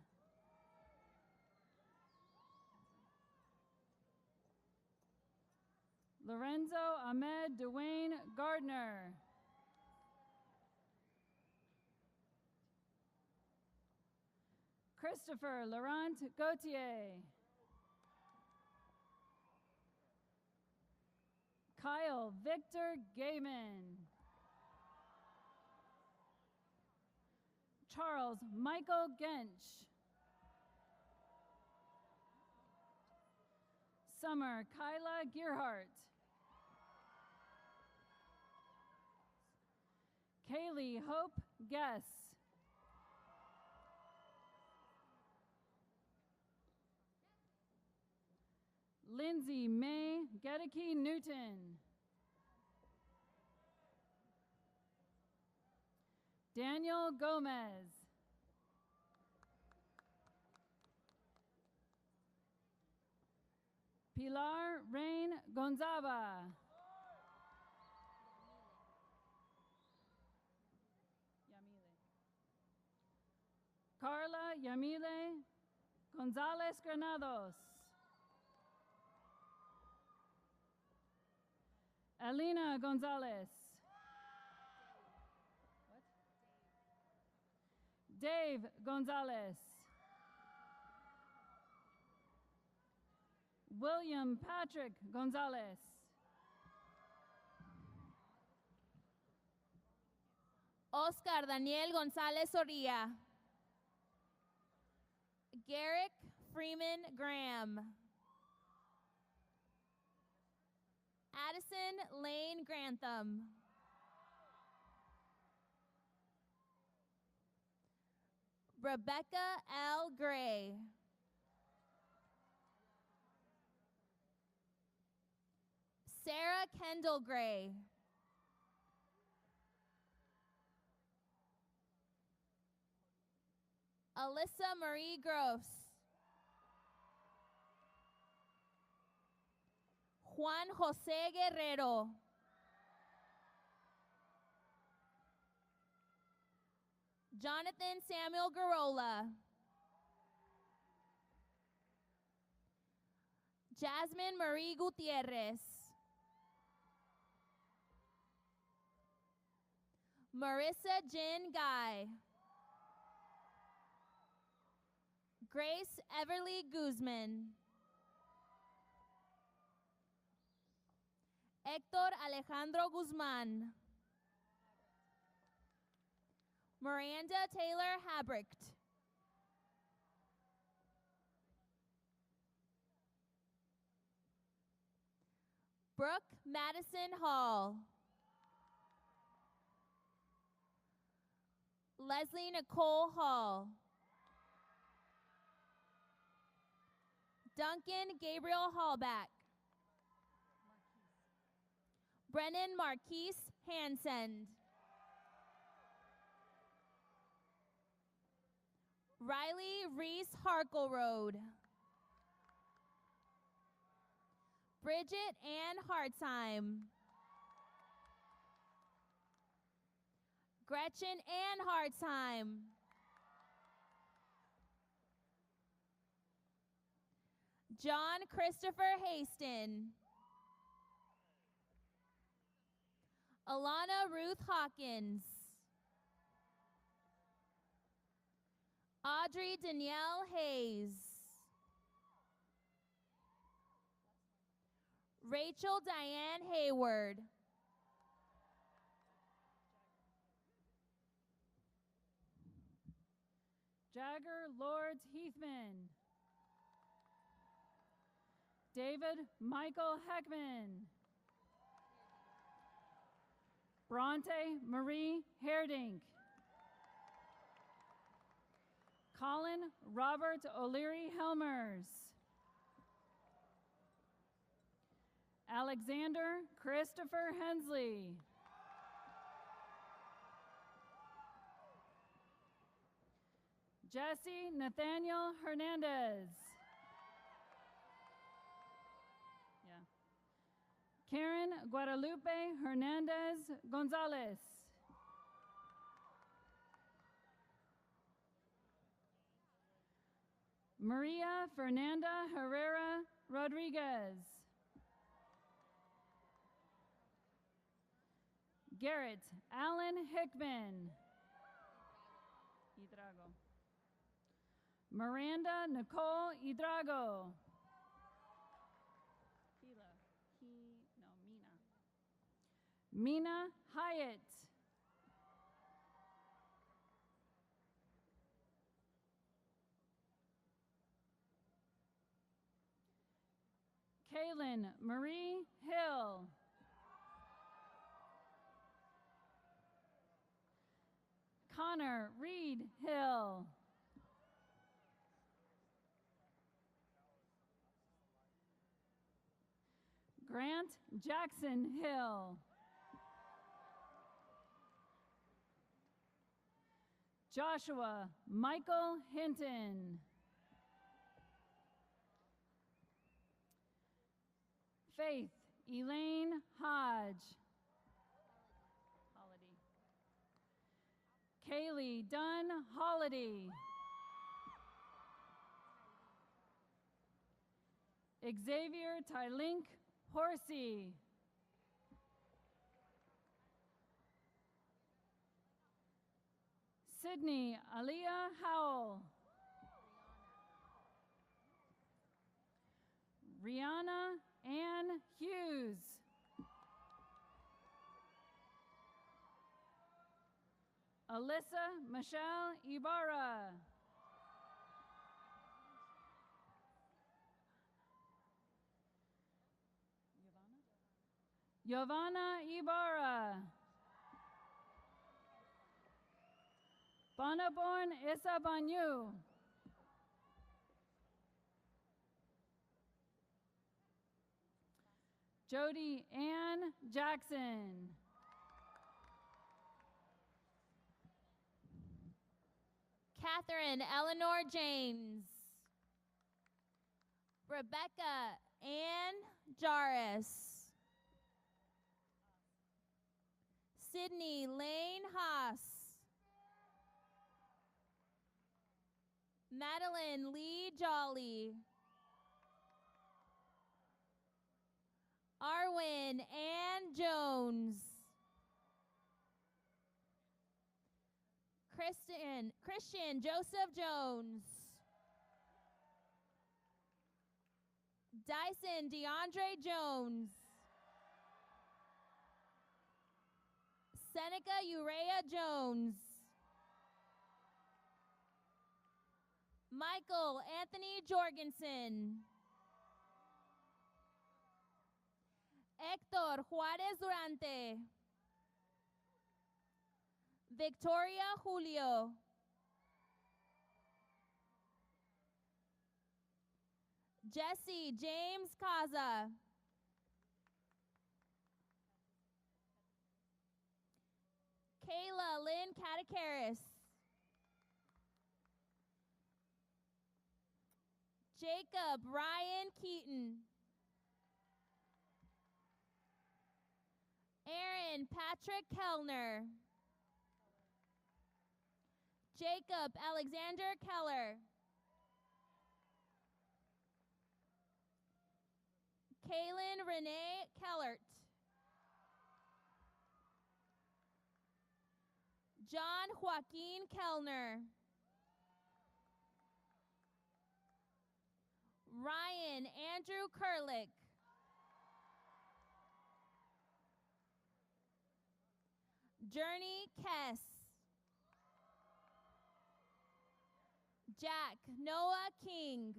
[SPEAKER 8] Lorenzo Ahmed Dwayne Gardner. Christopher Laurent Gauthier. Kyle Victor Gaiman. Charles Michael Gensch. Summer Kyla Gearhart. Kaylee Hope Guess. Lindsay May Gedeke Newton. Daniel Gomez. Pilar Rain Gonzaba. Carla Yamile Gonzalez Granados. Alina Gonzalez. Dave Gonzalez. William Patrick Gonzalez.
[SPEAKER 7] Oscar Daniel Gonzalez Oria. Garrick Freeman Graham. Addison Lane Grantham. Rebecca L. Gray. Sarah Kendall Gray. Alyssa Marie Gross. Juan Jose Guerrero. Jonathan Samuel Garola. Jasmine Marie Gutierrez. Marissa Jin Guy. Grace Everly Guzman. Héctor Alejandro Guzman. Miranda Taylor Habricht. Brooke Madison Hall. Leslie Nicole Hall. Duncan Gabriel Hallback. Brennan Marquise Hansend. Riley Reese Harkleroad. Bridget Ann Hartzheim. Gretchen Ann Hartzheim. John Christopher Haston. Alana Ruth Hawkins. Audrey Danielle Hayes. Rachel Diane Hayward.
[SPEAKER 8] Jagger Lords Heathman. David Michael Heckman. Bronte Marie Herdink. Colin Robert O'Leary Helmers. Alexander Christopher Hensley. Jesse Nathaniel Hernandez. Yeah. Karen Guadalupe Hernandez Gonzalez. Maria Fernanda Herrera Rodriguez. Garrett Allen Hickman. Hidrago. Miranda Nicole Hidrago. Mina Hyatt. Kaylin Marie Hill. Connor Reed Hill. Grant Jackson Hill. Joshua Michael Hinton. Faith Elaine Hodge. Kaylee Dunn Holiday. Xavier Tylink Horsey. Sydney Aliyah Howell. Rihanna Ann Hughes. Alyssa Michelle Ibarra. Giovanna Ibarra. Bonaborn Issa Banyu. Jody Ann Jackson.
[SPEAKER 7] Catherine Eleanor James. Rebecca Ann Jarris. Sydney Lane Haas. Madeline Lee Jolly. Arwen Ann Jones. Christian Joseph Jones. Dyson DeAndre Jones. Seneca Urea Jones. Michael Anthony Jorgensen. Héctor Juárez Durante. Victoria Julio. Jesse James Caza. Kayla Lynn Catakaris. Jacob Ryan Keaton. Aaron Patrick Kellner. Jacob Alexander Keller. Kaylin Renee Kellert. John Joaquin Kellner. Ryan Andrew Kurlick. Journey Kess. Jack Noah King.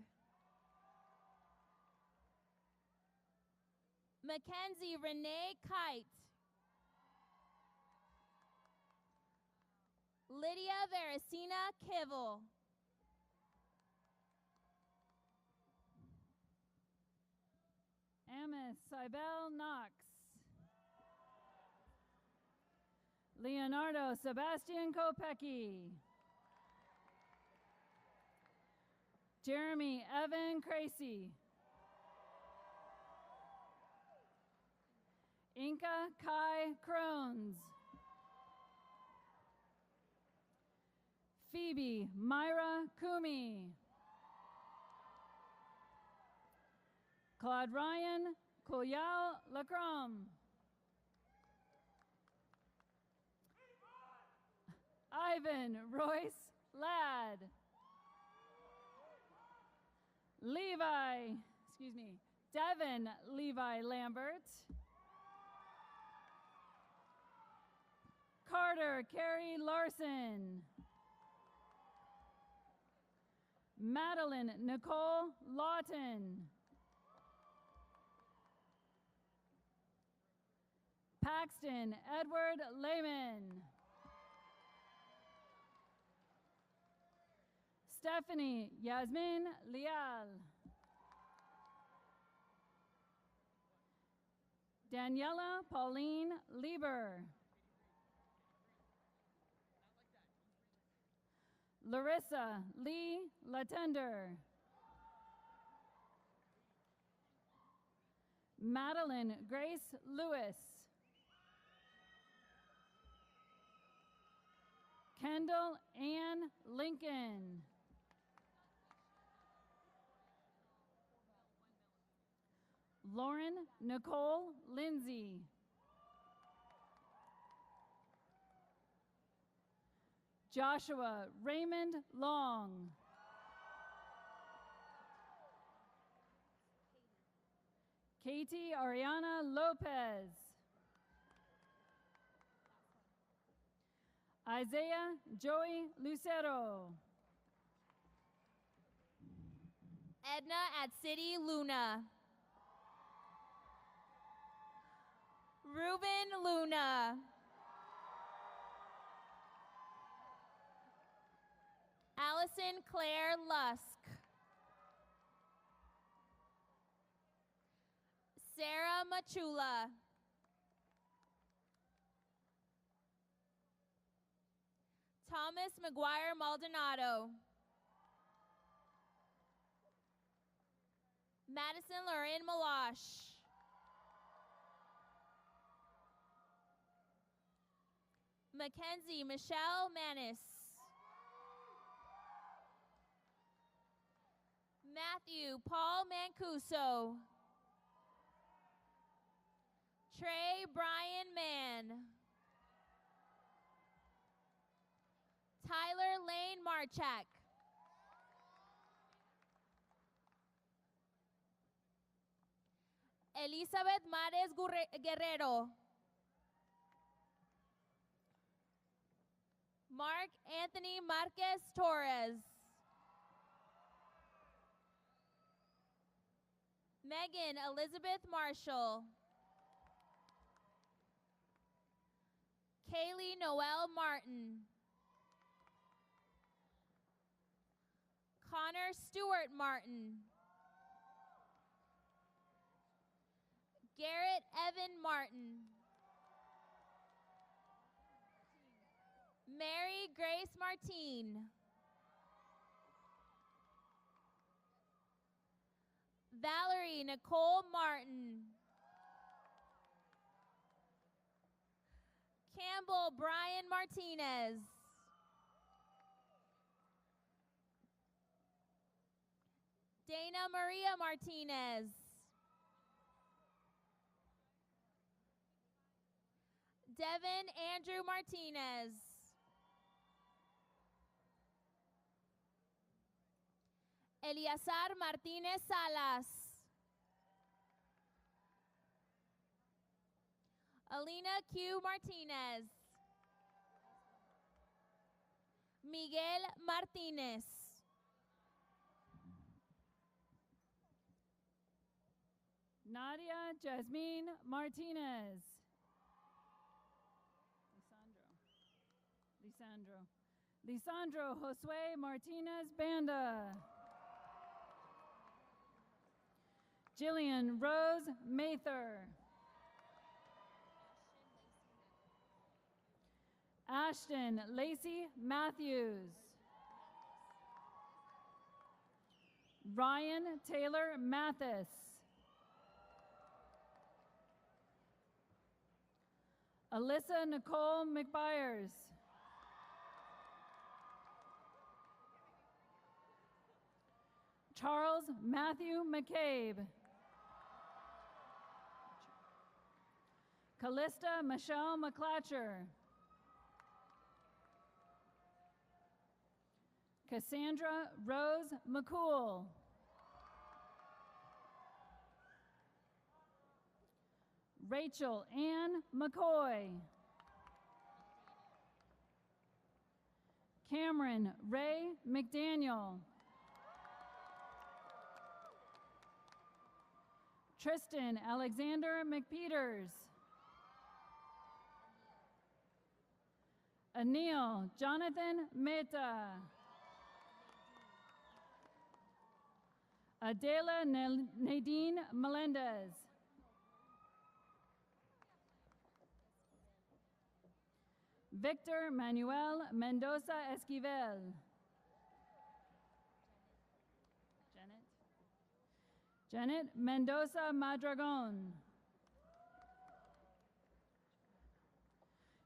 [SPEAKER 7] Mackenzie Renee Kite. Lydia Veresina Kivel.
[SPEAKER 8] Amos Cybele Knox. Leonardo Sebastian Kopecki. Jeremy Evan Cracy. Inka Kai Crones. Phoebe Myra Kumi. Claude Ryan Koyal Lacrom. Ivan Royce Ladd. Devin Levi Lambert. Carter Carey Larson. Madeline Nicole Lawton. Paxton Edward Lehman. Stephanie Yasmin Lial. Daniela Pauline Lieber. Larissa Lee Latender. Madeline Grace Lewis. Kendall Ann Lincoln. Lauren Nicole Lindsay. Joshua Raymond Long. Katie Ariana Lopez. Isaiah Joey Lucero.
[SPEAKER 7] Edna at City Luna. Ruben Luna. Allison Claire Lusk. Sarah Machula. Thomas McGuire Maldonado. Madison Lorraine Malash. Mackenzie Michelle Manis. Matthew Paul Mancuso. Trey Brian Mann. Tyler Lane Marchak. Elizabeth Mares Guerrero. Mark Anthony Marquez Torres. Megan Elizabeth Marshall. Kaylee Noel Martin. Connor Stewart Martin. Garrett Evan Martin. Mary Grace Martine. Valerie Nicole Martin. Campbell Brian Martinez. Dana Maria Martinez. Devin Andrew Martinez. Eliazar Martinez Salas. Alina Q. Martinez. Miguel Martinez.
[SPEAKER 8] Nadia Jasmine Martinez. Lisandro Josue Martinez Banda. Jillian Rose Mather. Ashton Lacey Matthews. Ryan Taylor Mathis. Alyssa Nicole McByers. Charles Matthew McCabe. Callista Michelle McClatcher. Cassandra Rose McCool. Rachel Ann McCoy. Cameron Ray McDaniel. Tristan Alexander McPeters. Anil Jonathan Mehta. Adela Nadine Melendez. Victor Manuel Mendoza Esquivel. Janet Mendoza Madragon.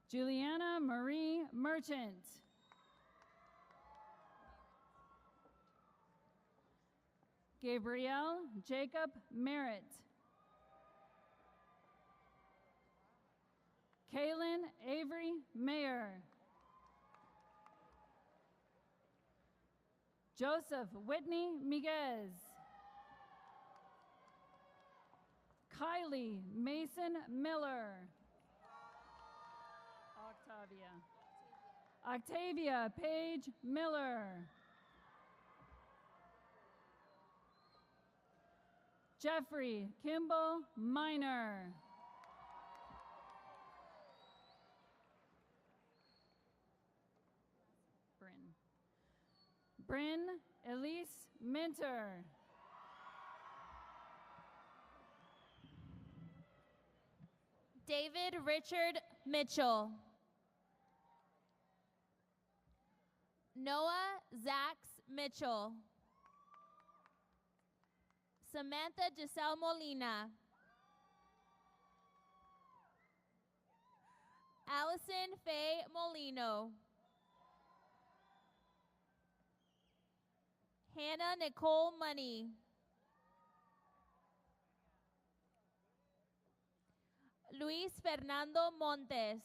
[SPEAKER 8] Juliana Marie Merchant. Gabrielle Jacob Merritt. Kaylin Avery Mayer. Joseph Whitney Miguez. Kylie Mason Miller. Octavia Paige Miller. Jeffrey Kimball Minor. Bryn Elise Minter.
[SPEAKER 7] David Richard Mitchell. Noah Zax Mitchell. Samantha Giselle Molina. Allison Faye Molino. Hannah Nicole Money. Luis Fernando Montes.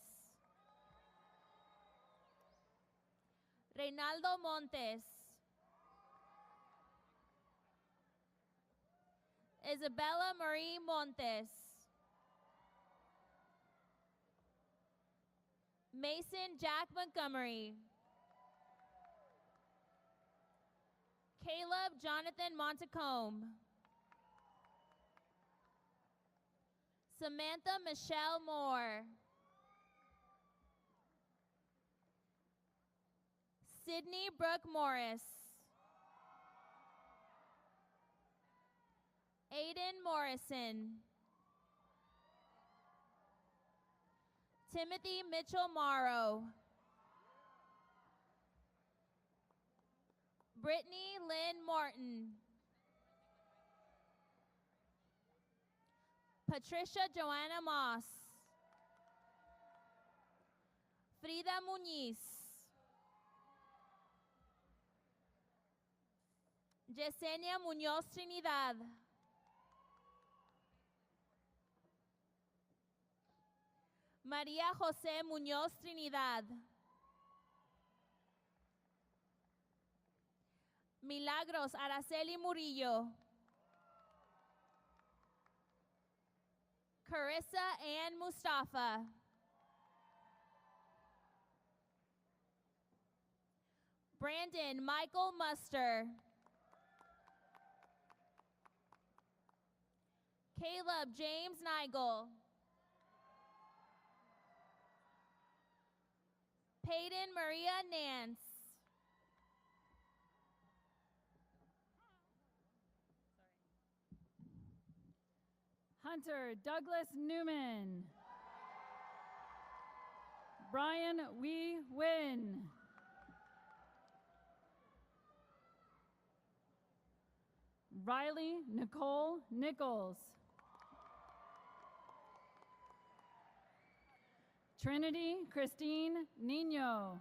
[SPEAKER 7] Reynaldo Montes. Isabella Marie Montes. Mason Jack Montgomery. Caleb Jonathan Montacombe. Samantha Michelle Moore. Sydney Brooke Morris. Aiden Morrison. Timothy Mitchell Morrow. Brittany Lynn Morton. Patricia Joanna Moss. Frida Muñiz. Yesenia Muñoz Trinidad. María José Muñoz Trinidad. Milagros Araceli Murillo. Carissa Ann Mustafa. Brandon Michael Muster. Caleb James Nigel. Peyton Maria Nance.
[SPEAKER 8] Hunter Douglas Newman. Brian Wee Win. Riley Nicole Nichols. Trinity Christine Nino.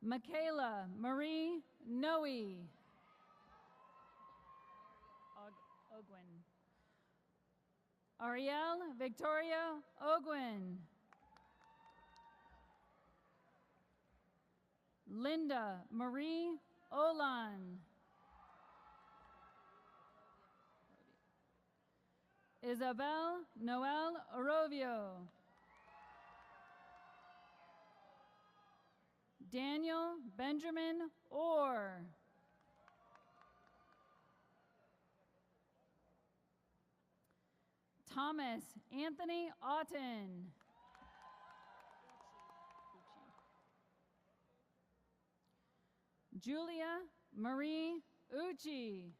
[SPEAKER 8] Michaela Marie Noe. Ogwin. Ariel Victoria Ogwin. Linda Marie Olan. Isabel Noel Orovio. Daniel Benjamin Orr. Thomas Anthony Otten. Julia Marie Uchi.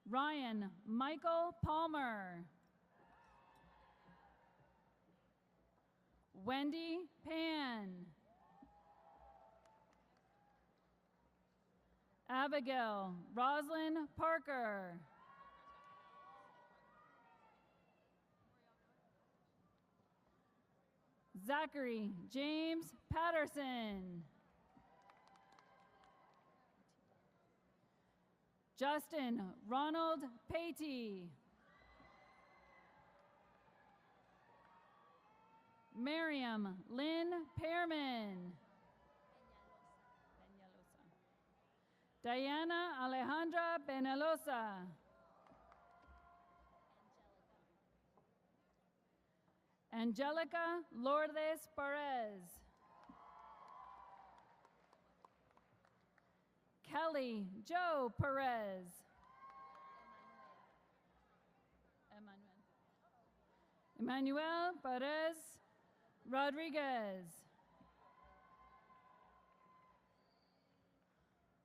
[SPEAKER 8] Ryan Michael Palmer. Wendy Pan. Abigail Roslyn Parker. Zachary James Patterson. Justin Ronald Patey. Miriam Lynn Pearman. Diana Alejandra Benelosa. Angelica Lourdes Perez. Kelly Joe Perez. Emmanuel Perez Rodriguez.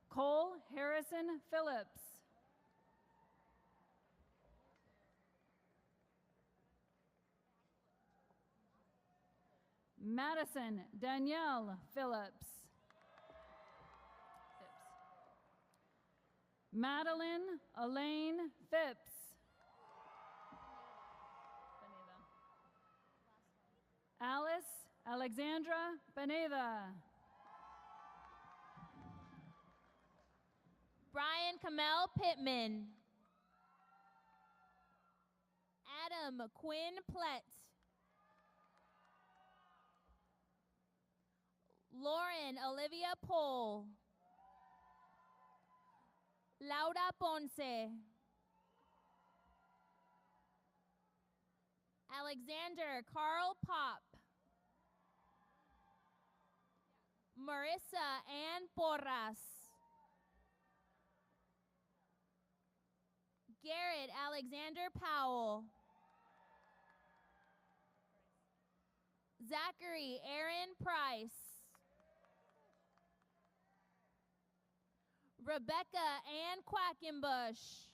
[SPEAKER 8] Cole Harrison Phillips. Madison Danielle Phillips. Madeline Elaine Phipps. Alice Alexandra Beneda.
[SPEAKER 7] Brian Kamel Pittman. Adam Quinn Plett. Lauren Olivia Pohl. Laura Ponce. Alexander Carl Pop. Marissa Ann Porras. Garrett Alexander Powell. Zachary Aaron Price. Rebecca Ann Quackenbush.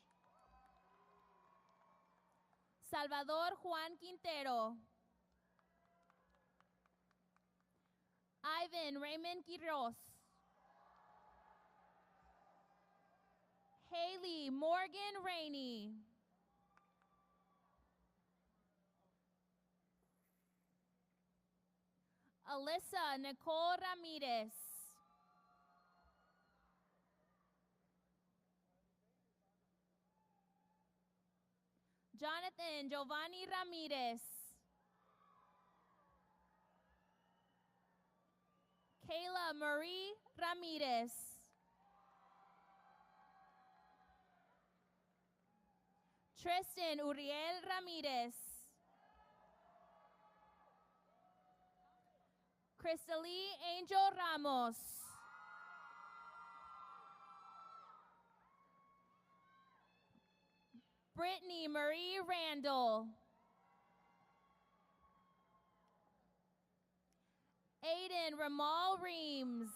[SPEAKER 7] Salvador Juan Quintero. Ivan Raymond Quiroz. Haley Morgan Rainey. Alyssa Nicole Ramirez. Jonathan Giovanni Ramirez. Kayla Marie Ramirez. Tristan Uriel Ramirez. Crystalie Angel Ramos. Brittany Marie Randall. Aiden Ramal Reams.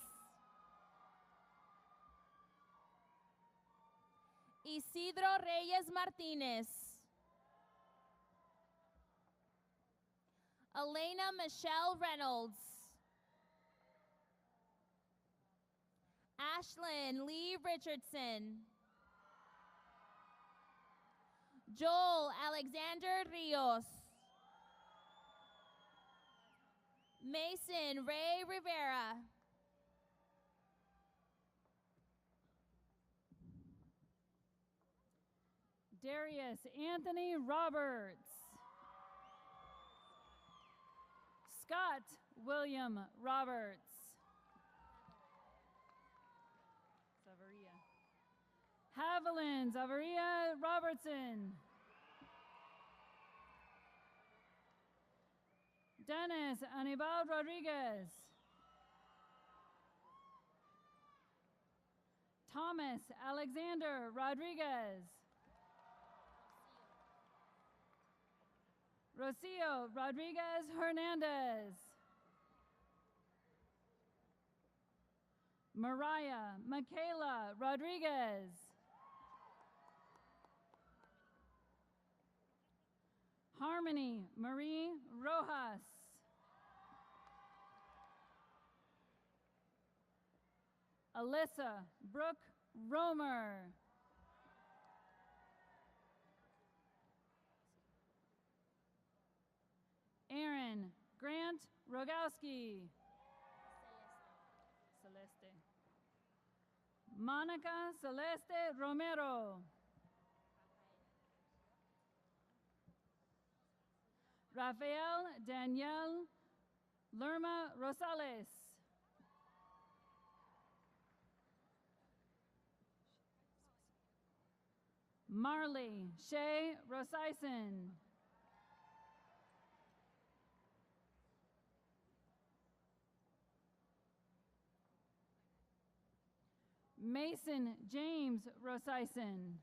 [SPEAKER 7] Isidro Reyes Martinez. Elena Michelle Reynolds. Ashlyn Lee Richardson. Joel Alexander Rios. Mason Ray Rivera.
[SPEAKER 8] Darius Anthony Roberts. Scott William Roberts. Haviland Zavaria Robertson. Dennis Anibal Rodriguez. Thomas Alexander Rodriguez. Rocio Rodriguez Hernandez. Mariah Michaela Rodriguez. Harmony Marie Rojas. Alyssa Brooke Romer. Aaron Grant Rogowski. Celeste. Monica Celeste Romero. Rafael Danielle Lerma Rosales. Marley Shea Rosaisen. Mason James Rosaisen.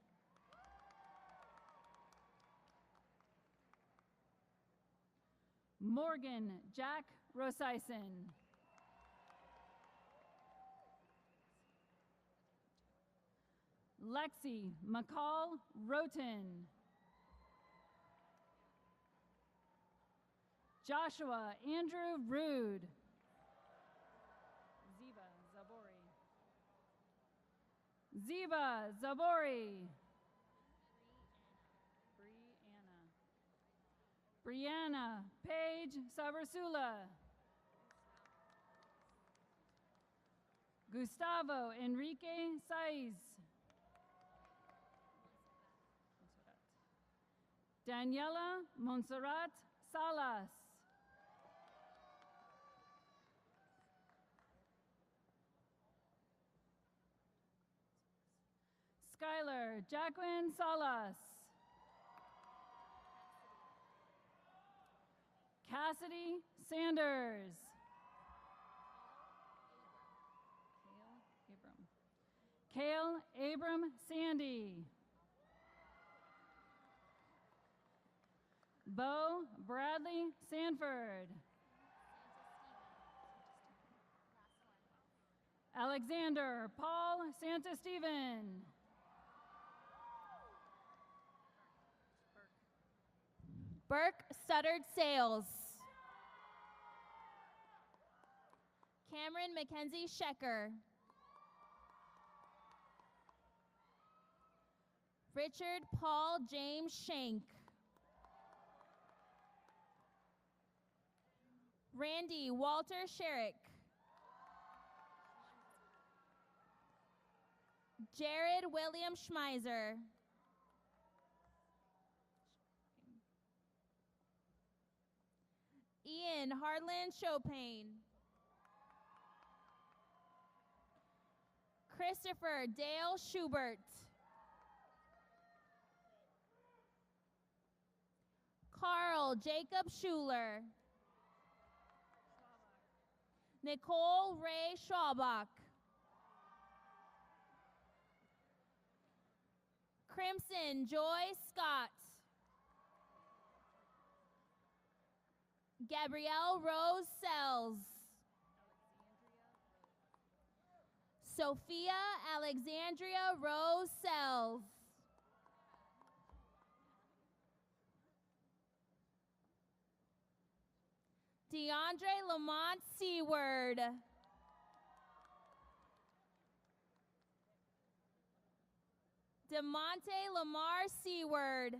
[SPEAKER 8] Morgan Jack Rosaisen. Lexi McCall Roten. Joshua Andrew Rude. Ziva Zabori. Brianna Paige Sabersula. Gustavo Enrique Saiz. Daniela Montserrat Salas. Skylar Jacqueline Salas. Cassidy Sanders. Kale Abram Sandy. Bo Bradley Sanford. Alexander Paul Santa Stephen.
[SPEAKER 7] Burke Studdard Sales. Cameron Mackenzie Shecker. Richard Paul James Shank. Randy Walter Sherrick. Jared William Schmeiser. Ian Harlan Chopin. Christopher Dale Schubert. Carl Jacob Schuler. Nicole Ray Schwabach. Crimson Joy Scott. Gabrielle Rose Sells. Sophia Alexandria Rose Sells. DeAndre Lamont Seward. DeMonte Lamar Seward.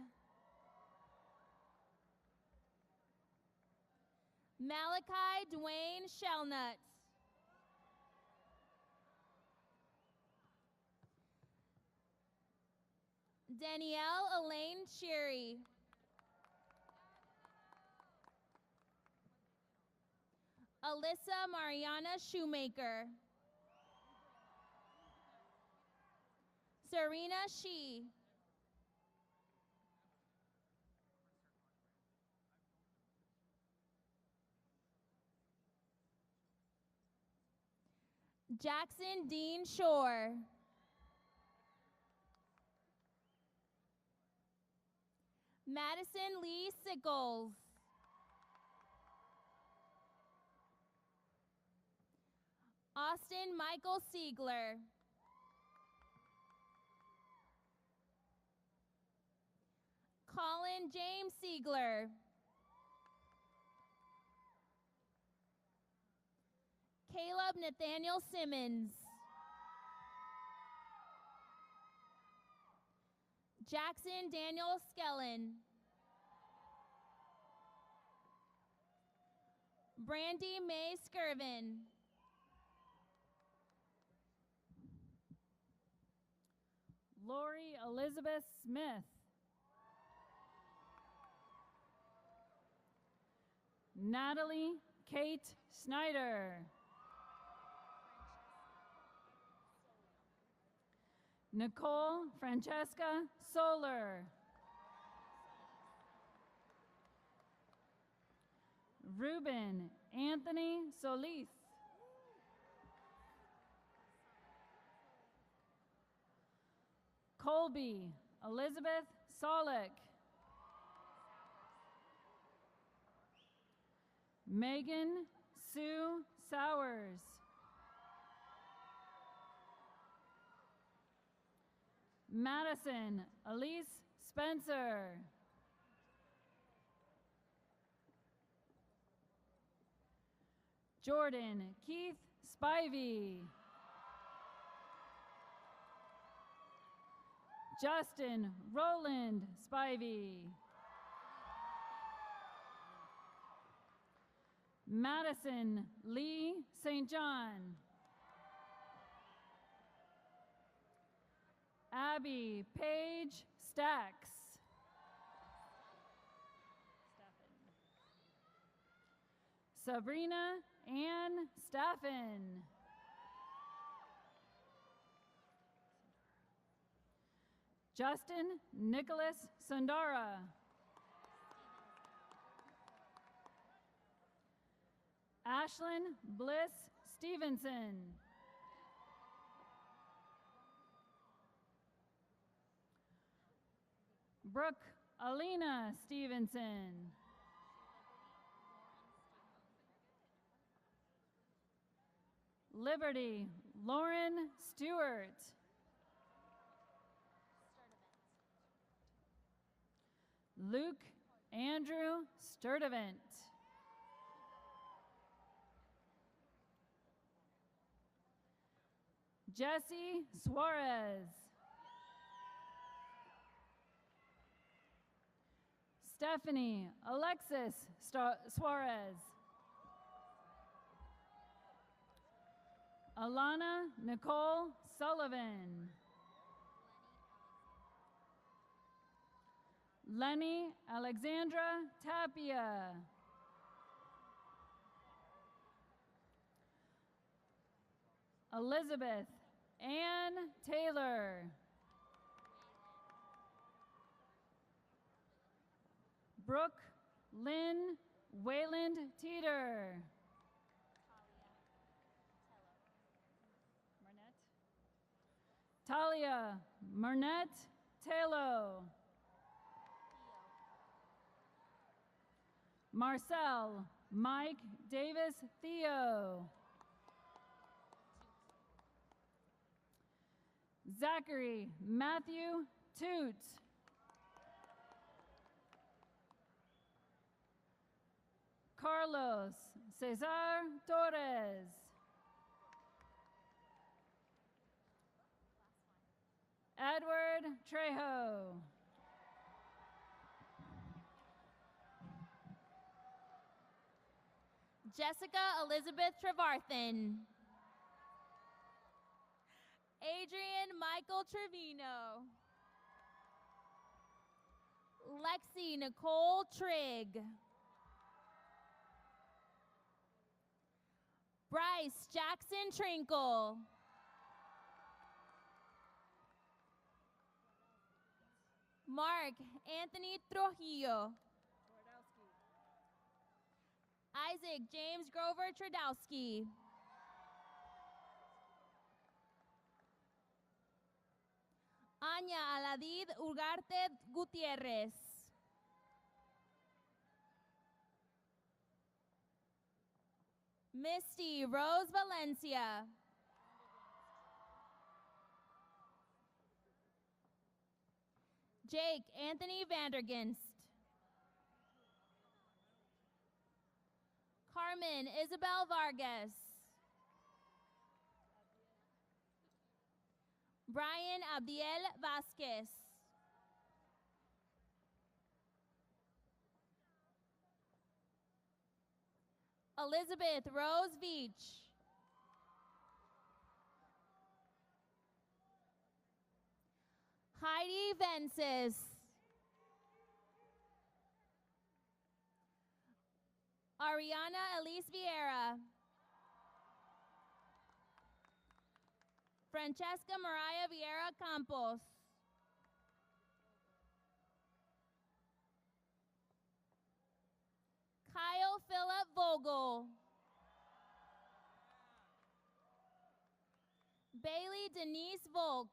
[SPEAKER 7] Malachi Dwayne Shellnut. Danielle Elaine Sheary. Alyssa Mariana Shoemaker. Serena Shee. Jackson Dean Shore. Madison Lee Sickles. Austin Michael Siegler. Colin James Siegler. Caleb Nathaniel Simmons. Jackson Daniel Skellen. Brandy May Skirvin.
[SPEAKER 8] Lori Elizabeth Smith. Natalie Kate Snyder. Nicole Francesca Soler. Ruben Anthony Solis. Colby Elizabeth Solick. Megan Sue Sowers. Madison Elise Spencer. Jordan Keith Spivey. Justin Roland Spivey. Madison Lee St. John. Abby Paige Stacks. Sabrina Ann Staffen. Justin Nicholas Sundara. Ashlyn Bliss Stevenson. Brooke Alina Stevenson. Liberty Lauren Stewart. Luke Andrew Sturdivant. Jesse Suarez. Stephanie Alexis Suarez. Alana Nicole Sullivan. Lenny Alexandra Tapia. Elizabeth Ann Taylor. Brooke Lynn Wayland Teeter. Talia Murnett Taylor. Marcel Mike Davis Theo. Zachary Matthew Toot. Carlos Cesar Torres. Edward Trejo.
[SPEAKER 7] Jessica Elizabeth Trevarthen. Adrian Michael Trevino. Lexi Nicole Trigg. Bryce Jackson Trinkle. Mark Anthony Trujillo. Isaac James Grover Tradowski. Anya Aladid Ugarte Gutierrez. Misty Rose Valencia. Jake Anthony Vanderginst. Carmen Isabel Vargas. Brian Abdiel Vasquez. Elizabeth Rose Veach. Heidi Vences. Ariana Elise Vieira. Francesca Mariah Vieira Campos. Kyle Philip Vogel. Bailey Denise Volk.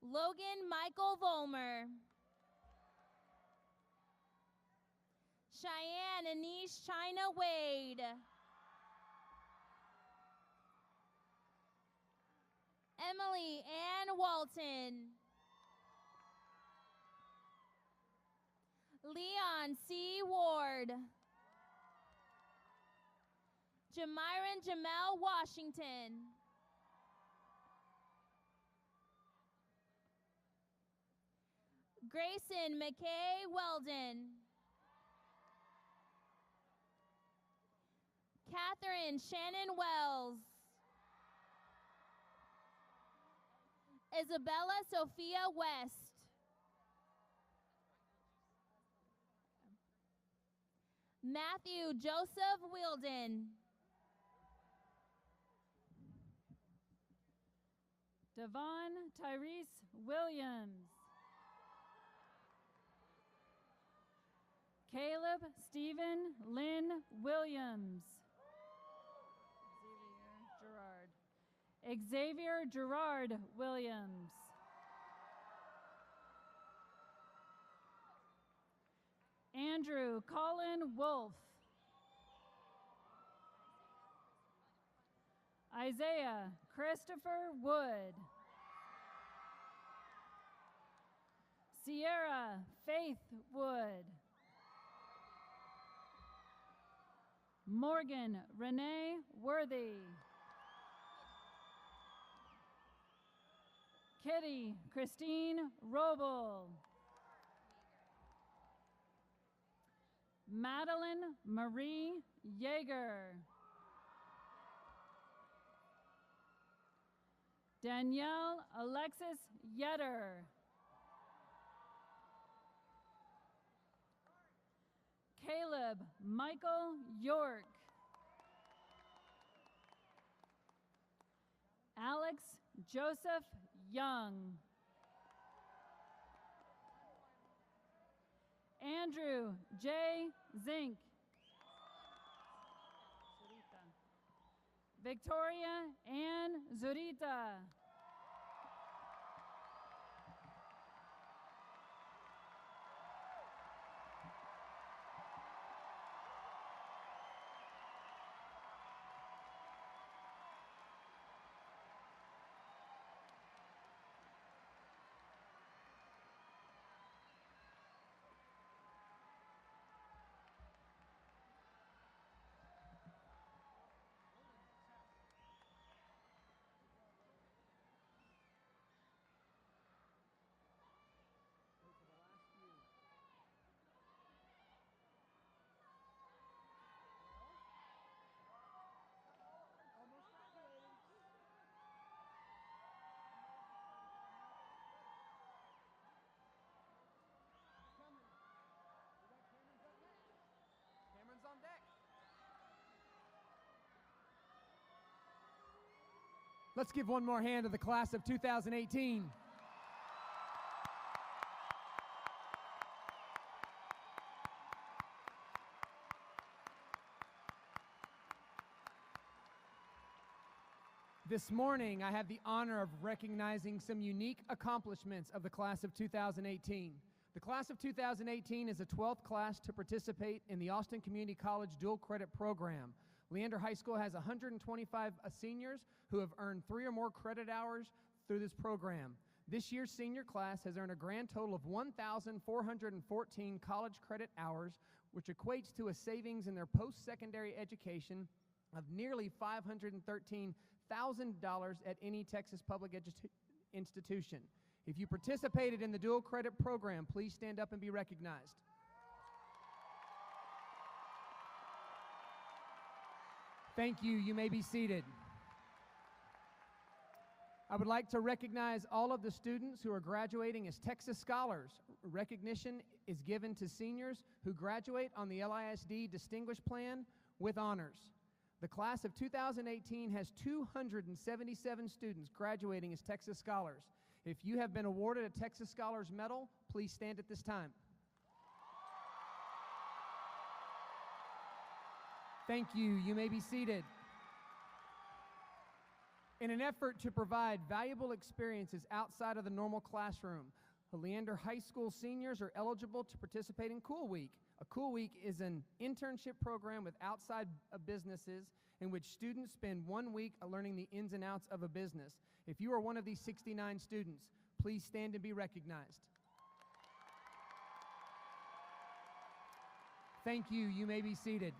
[SPEAKER 7] Logan Michael Volmer. Cheyenne Anish China Wade. Emily Ann Walton. Leon C. Ward. Jamiron Jamel Washington. Grayson McKay Weldon. Catherine Shannon Wells. Isabella Sophia West. Matthew Joseph Wilden.
[SPEAKER 8] Devon Tyrese Williams. Caleb Stephen Lynn Williams. Xavier Gerard Williams. Andrew Colin Wolf. Isaiah Christopher Wood. Sierra Faith Wood. Morgan Renee Worthy. Kitty Christine Roble. Madeline Marie Yeager. Danielle Alexis Yetter. Caleb Michael York. Alex Joseph Young. Andrew J. Zink. Victoria Ann Zurita.
[SPEAKER 2] Let's give one more hand to the class of 2018. This morning, I have the honor of recognizing some unique accomplishments of the class of 2018. The class of 2018 is the 12th class to participate in the Austin Community College Dual Credit Program. Leander High School has 125 seniors who have earned 3 or more credit hours through this program. This year's senior class has earned a grand total of 1,414 college credit hours, which equates to a savings in their post-secondary education of nearly $513,000 at any Texas public institution. If you participated in the dual credit program, please stand up and be recognized. Thank you. You may be seated. I would like to recognize all of the students who are graduating as Texas Scholars. Recognition is given to seniors who graduate on the LISD Distinguished Plan with honors. The class of 2018 has 277 students graduating as Texas Scholars. If you have been awarded a Texas Scholars Medal, please stand at this time. Thank you. You may be seated. In an effort to provide valuable experiences outside of the normal classroom, Leander High School seniors are eligible to participate in Cool Week. A Cool Week is an internship program with outside businesses in which students spend 1 week learning the ins and outs of a business. If you are one of these 69 students, please stand and be recognized. Thank you. You may be seated.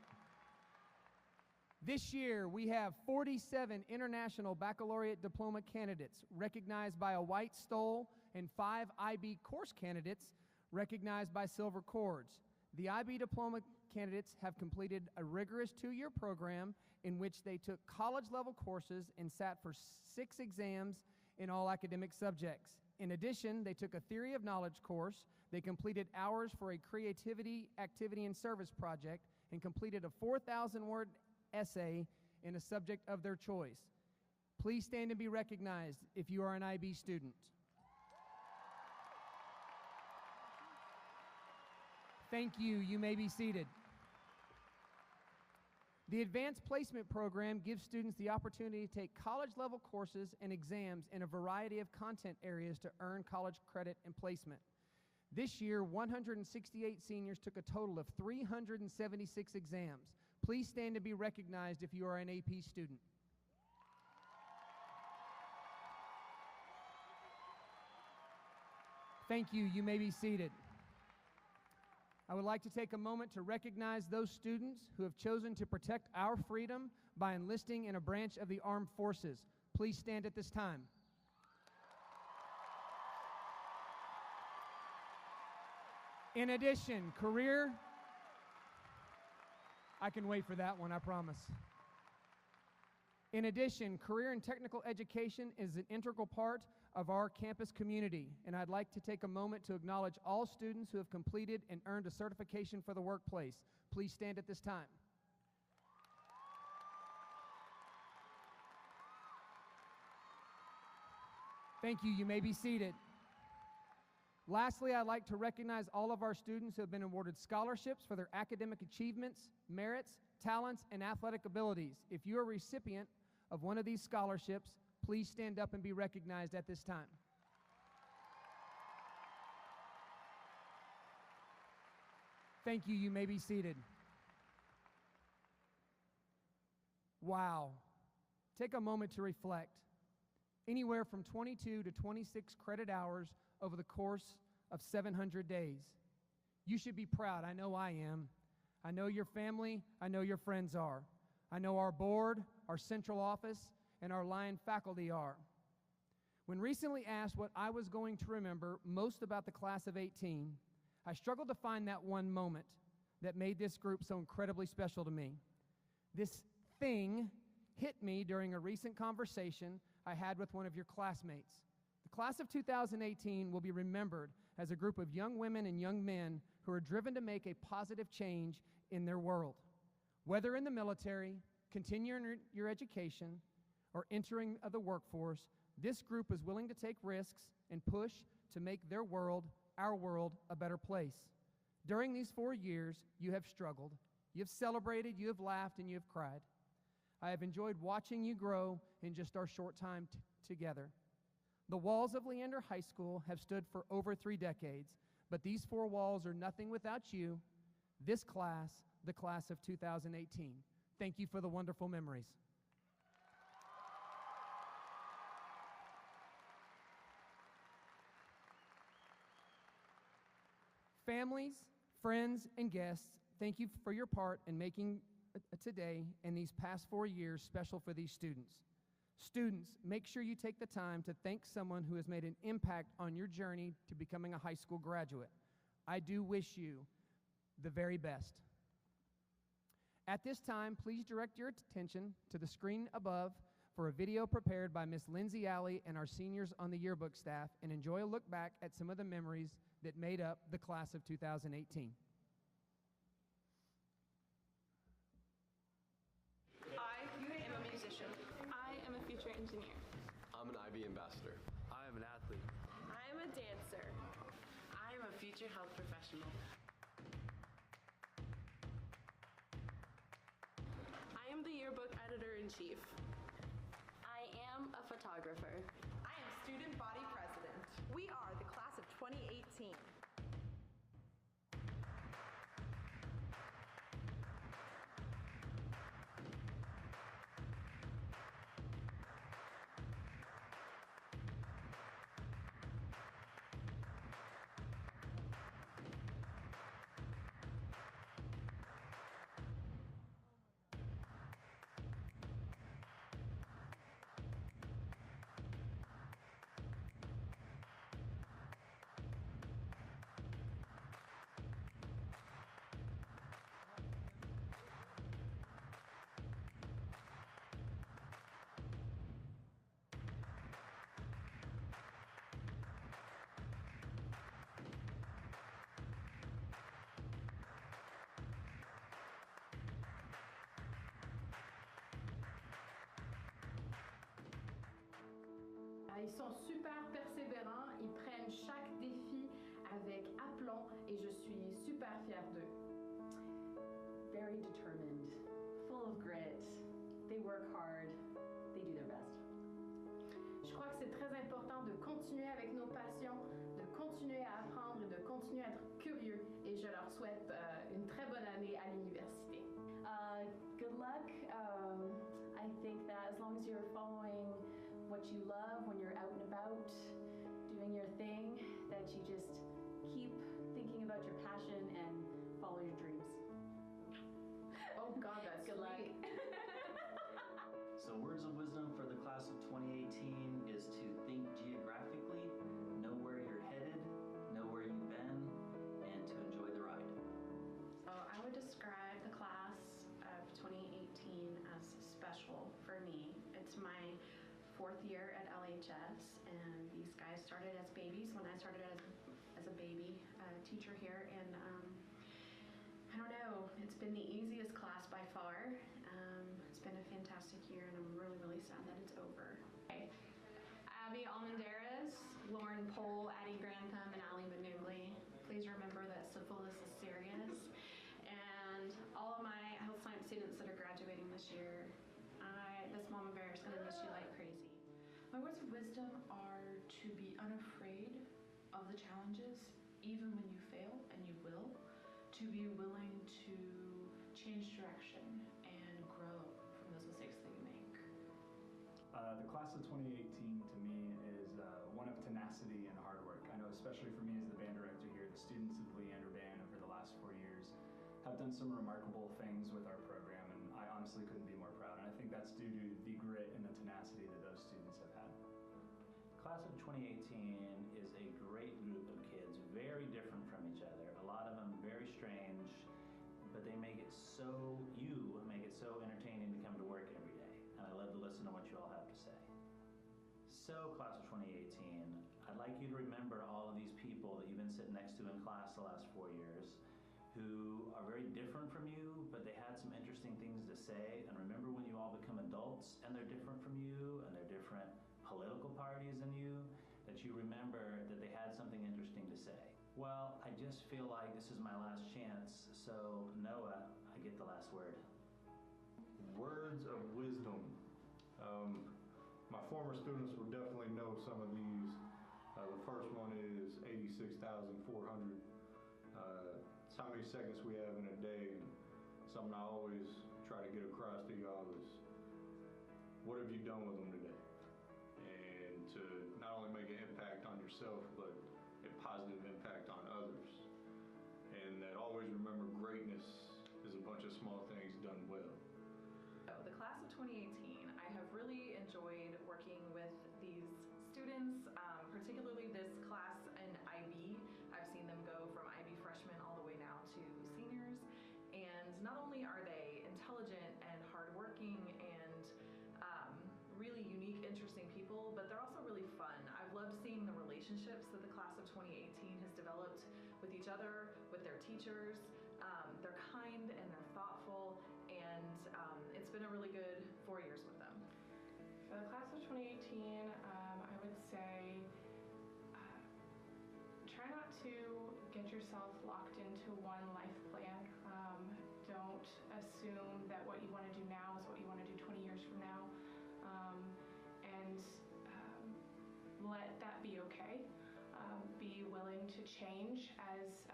[SPEAKER 2] This year, we have 47 International Baccalaureate Diploma candidates recognized by a white stole and 5 IB course candidates recognized by silver cords. The IB Diploma candidates have completed a rigorous 2-year program in which they took college-level courses and sat for 6 exams in all academic subjects. In addition, they took a Theory of Knowledge course, they completed hours for a Creativity, Activity, and Service project, and completed a 4,000-word essay in a subject of their choice. Please stand and be recognized if you are an IB student. Thank you. You may be seated. The Advanced Placement Program gives students the opportunity to take college-level courses and exams in a variety of content areas to earn college credit and placement. This year, 168 seniors took a total of 376 exams. Please stand and be recognized if you are an AP student. Thank you. You may be seated. I would like to take a moment to recognize those students who have chosen to protect our freedom by enlisting in a branch of the armed forces. Please stand at this time. In addition, I can wait for that one, I promise. In addition, career and technical education is an integral part of our campus community, and I'd like to take a moment to acknowledge all students who have completed and earned a certification for the workplace. Please stand at this time. Thank you. You may be seated. Lastly, I'd like to recognize all of our students who have been awarded scholarships for their academic achievements, merits, talents, and athletic abilities. If you're a recipient of one of these scholarships, please stand up and be recognized at this time. Thank you. You may be seated. Wow. Take a moment to reflect. Anywhere from 22 to 26 credit hours over the course of 700 days. You should be proud. I know I am. I know your family. I know your friends are. I know our board, our central office, and our line faculty are. When recently asked what I was going to remember most about the class of 18, I struggled to find that one moment that made this group so incredibly special to me. This thing hit me during a recent conversation I had with one of your classmates. The class of 2018 will be remembered as a group of young women and young men who are driven to make a positive change in their world. Whether in the military, continuing your education, or entering the workforce, this group is willing to take risks and push to make their world, our world, a better place. During these 4 years, you have struggled, you have celebrated, you have laughed, and you have cried. I have enjoyed watching you grow in just our short time together. The walls of Leander High School have stood for over 3 decades, but these 4 walls are nothing without you, this class, the class of 2018. Thank you for the wonderful memories. Families, friends, and guests, thank you for your part in making today and these past 4 years special for these students. Students, make sure you take the time to thank someone who has made an impact on your journey to becoming a high school graduate. I do wish you the very best. At this time, please direct your attention to the screen above for a video prepared by Miss Lindsay Alley and our seniors on the yearbook staff, and enjoy a look back at some of the memories that made up the class of 2018.
[SPEAKER 9] I am a musician.
[SPEAKER 5] I am a future engineer.
[SPEAKER 10] I'm an IB ambassador.
[SPEAKER 11] I am an athlete.
[SPEAKER 9] I am a dancer.
[SPEAKER 12] I am a future health professional.
[SPEAKER 9] I am the yearbook editor-in-chief.
[SPEAKER 12] I am a photographer.
[SPEAKER 6] I am student body president. We are the class of 2018.
[SPEAKER 13] Ils sont super persévérants, ils prennent chaque défi avec aplomb et je suis super fière d'eux.
[SPEAKER 14] Very determined, full of grit. They work hard, they do their best.
[SPEAKER 13] Je crois que c'est très important de continuer avec nos passions, de continuer à apprendre et de continuer à être curieux et je leur souhaite une très bonne année à l'université.
[SPEAKER 14] Good luck. I think that as long as you're following what you love when you're out and about, doing your thing, that you just keep thinking about your passion and follow your dreams.
[SPEAKER 13] Oh God, that's
[SPEAKER 14] good luck.
[SPEAKER 15] So words of wisdom for the class of 2018 is to think geographically, know where you're headed, know where you've been, and to enjoy the ride.
[SPEAKER 16] So I would describe the class of 2018 as special for me. It's my 4th year at LHS, and these guys started as babies when I started as a baby teacher here, and I don't know, it's been the easiest class by far. It's been a fantastic year, and I'm really, really sad that it's over. Okay. Abby Almendarez, Lauren Pohl, Addie Grantham, and Ali Benugli. Please remember that syphilis is serious, and all of my health science students that are graduating this year, this mama bear is going to miss you like crazy.
[SPEAKER 17] My words of wisdom are to be unafraid of the challenges, even when you fail, and you will. To be willing to change direction and grow from those mistakes that you make.
[SPEAKER 18] The class of 2018 to me is one of tenacity and hard work. I know especially for me as the band director here, the students of the Leander Band over the last 4 years have done some remarkable things with our program, and I honestly couldn't be more proud. And I think that's due to the grit and the tenacity that those students have had.
[SPEAKER 19] Class of 2018 is a great group of kids, very different from each other. A lot of them very strange, but they make it so entertaining to come to work every day. And I love to listen to what you all have to say. So, class of 2018, I'd like you to remember all of these people that you've been sitting next to in class the last 4 years who are very different from you, but they had some interesting things to say. And remember when you all become adults and they're different from you and they're different political parties than you, that you remember that they had something interesting to say. Well, I just feel like this is my last chance, so Noah, I get the last word.
[SPEAKER 11] Words of wisdom. My former students will definitely know some of these. The first one is 86,400. It's how many seconds we have in a day, and something I always try to get across to y'all is, what have you done with them today? And to not only make an impact on yourself, but a positive impact on others. And that always remember, greatness is a bunch of small things done well.
[SPEAKER 20] The class of 2018, I have really enjoyed working with these students, particularly this class in IB. I've seen them go from IB freshmen all the way now to seniors. And not only are they intelligent and hardworking and really unique, interesting people, but they're also really fun. I've loved seeing the relationships that the class of 2018 has developed with each other, with their teachers. They're kind and they're thoughtful, and it's been a really good 4 years with them.
[SPEAKER 9] For the class of 2018, I would say try not to get yourself locked into one life plan. Don't assume that what you want to do now is what you want to do 20 years from now. And let that be okay. Be willing to change as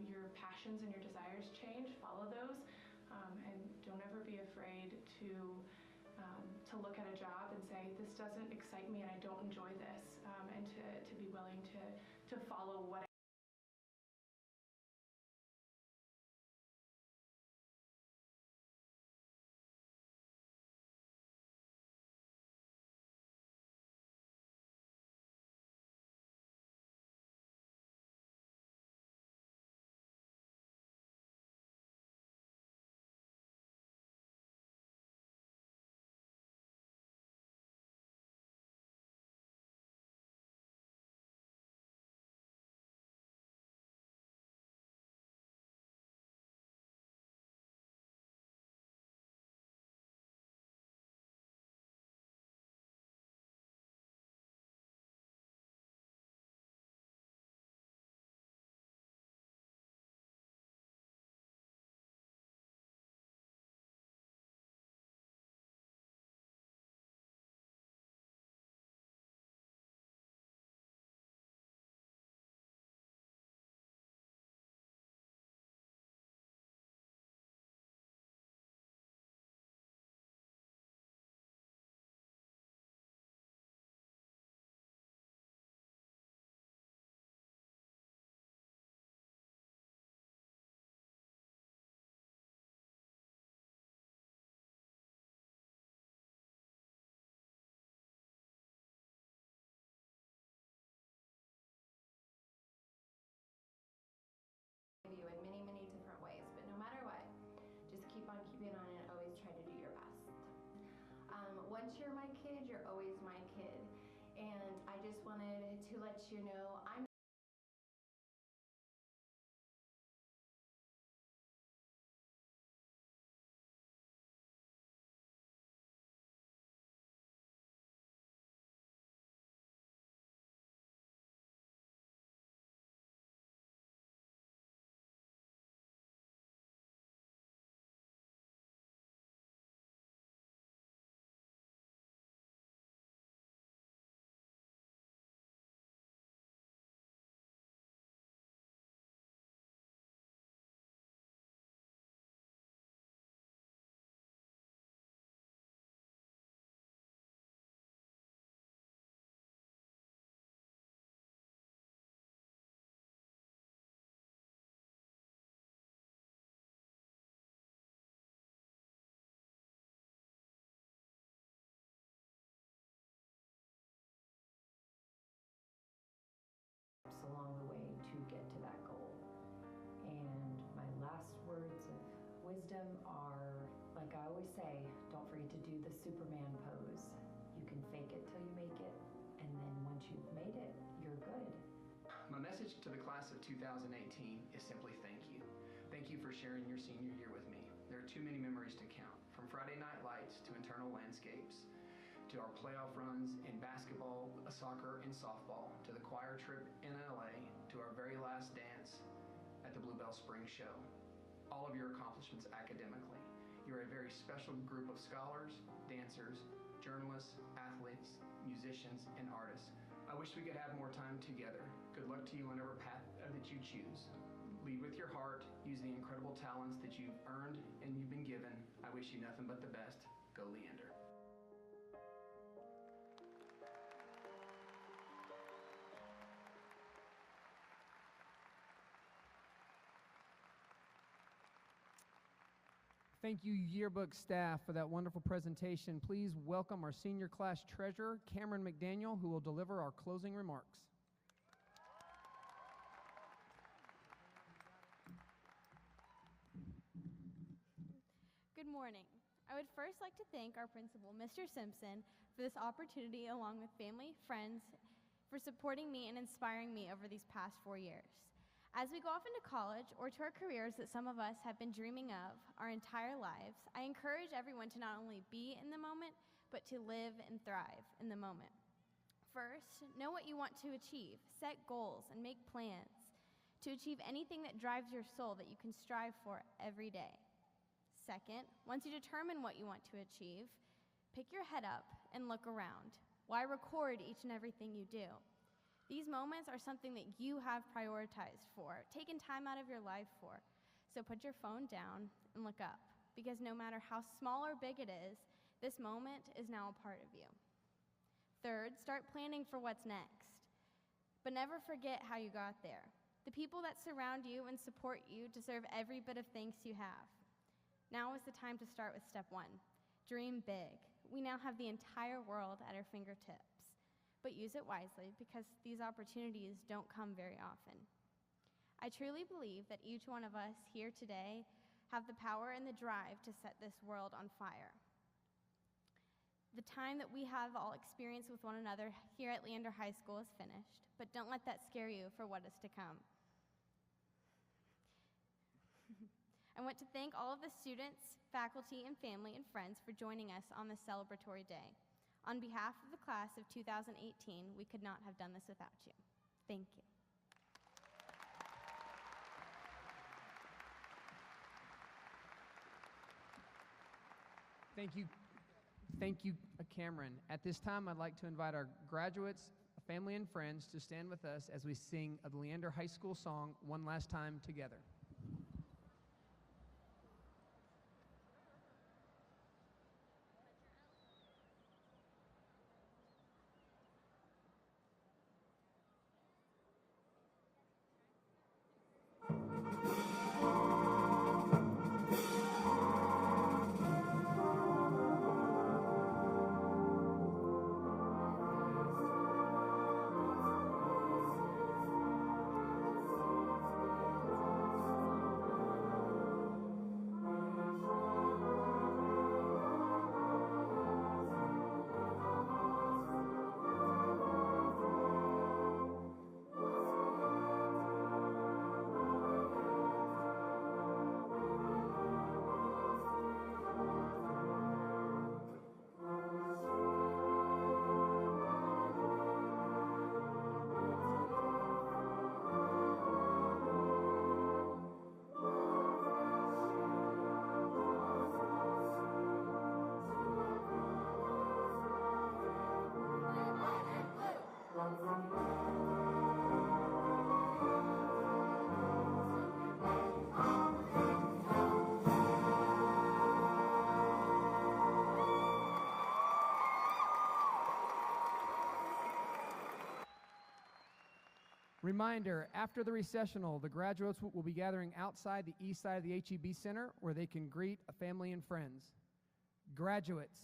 [SPEAKER 9] your passions and your desires change. Follow those, and don't ever be afraid to look at a job and say, this doesn't excite me and I don't enjoy this, and to be willing to follow what
[SPEAKER 21] you in many, many different ways, but no matter what, just keep on keeping on and always try to do your best. Once you're my kid, you're always my kid. And I just wanted to let you know I'm along the way to get to that goal. And my last words of wisdom are, like I always say, don't forget to do the Superman pose. You can fake it till you make it, and then once you've made it, you're good.
[SPEAKER 2] My message to the class of 2018 is simply thank you. Thank thank you for sharing your senior year with me. There are too many memories to count, from Friday night lights to internal landscapes, to our playoff runs in basketball, soccer, and softball, to the choir trip in LA, to our very last dance at the Bluebell Spring Show. All of your accomplishments academically. You're a very special group of scholars, dancers, journalists, athletes, musicians, and artists. I wish we could have more time together. Good luck to you on whatever path that you choose. Lead with your heart, use the incredible talents that you've earned and you've been given. I wish you nothing but the best. Go Leander. Thank you, yearbook staff, for that wonderful presentation. Please welcome our senior class treasurer, Cameron McDaniel, who will deliver our closing remarks.
[SPEAKER 1] Good morning. I would first like to thank our principal, Mr. Simpson, for this opportunity, along with family, friends, for supporting me and inspiring me over these past 4 years. As we go off into college or to our careers that some of us have been dreaming of our entire lives, I encourage everyone to not only be in the moment, but to live and thrive in the moment. First, know what you want to achieve, set goals, and make plans to achieve anything that drives your soul that you can strive for every day. Second, once you determine what you want to achieve, pick your head up and look around. Why record each and everything you do? These moments are something that you have prioritized for, taken time out of your life for. So put your phone down and look up, because no matter how small or big it is, this moment is now a part of you. Third, start planning for what's next. But never forget how you got there. The people that surround you and support you deserve every bit of thanks you have. Now is the time to start with step 1. Dream big. We now have the entire world at our fingertips. But use it wisely, because these opportunities don't come very often. I truly believe that each one of us here today have the power and the drive to set this world on fire. The time that we have all experienced with one another here at Leander High School is finished, but don't let that scare you for what is to come. I want to thank all of the students, faculty, and family and friends for joining us on this celebratory day. On behalf of the class of 2018, we could not have done this without you. Thank you.
[SPEAKER 2] Thank you, Cameron. At this time, I'd like to invite our graduates, family, and friends to stand with us as we sing a Leander High School song one last time together. Reminder, after the recessional, the graduates will be gathering outside the east side of the HEB Center where they can greet a family and friends. Graduates,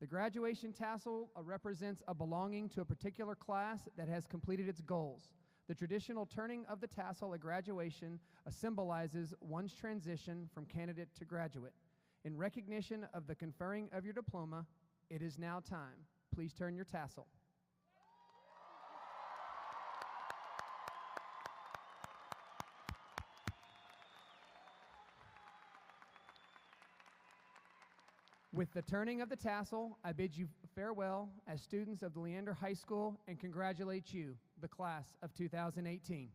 [SPEAKER 2] the graduation tassel represents a belonging to a particular class that has completed its goals. The traditional turning of the tassel at graduation symbolizes one's transition from candidate to graduate. In recognition of the conferring of your diploma, it is now time. Please turn your tassel. With the turning of the tassel, I bid you farewell as students of the Leander High School and congratulate you, the class of 2018.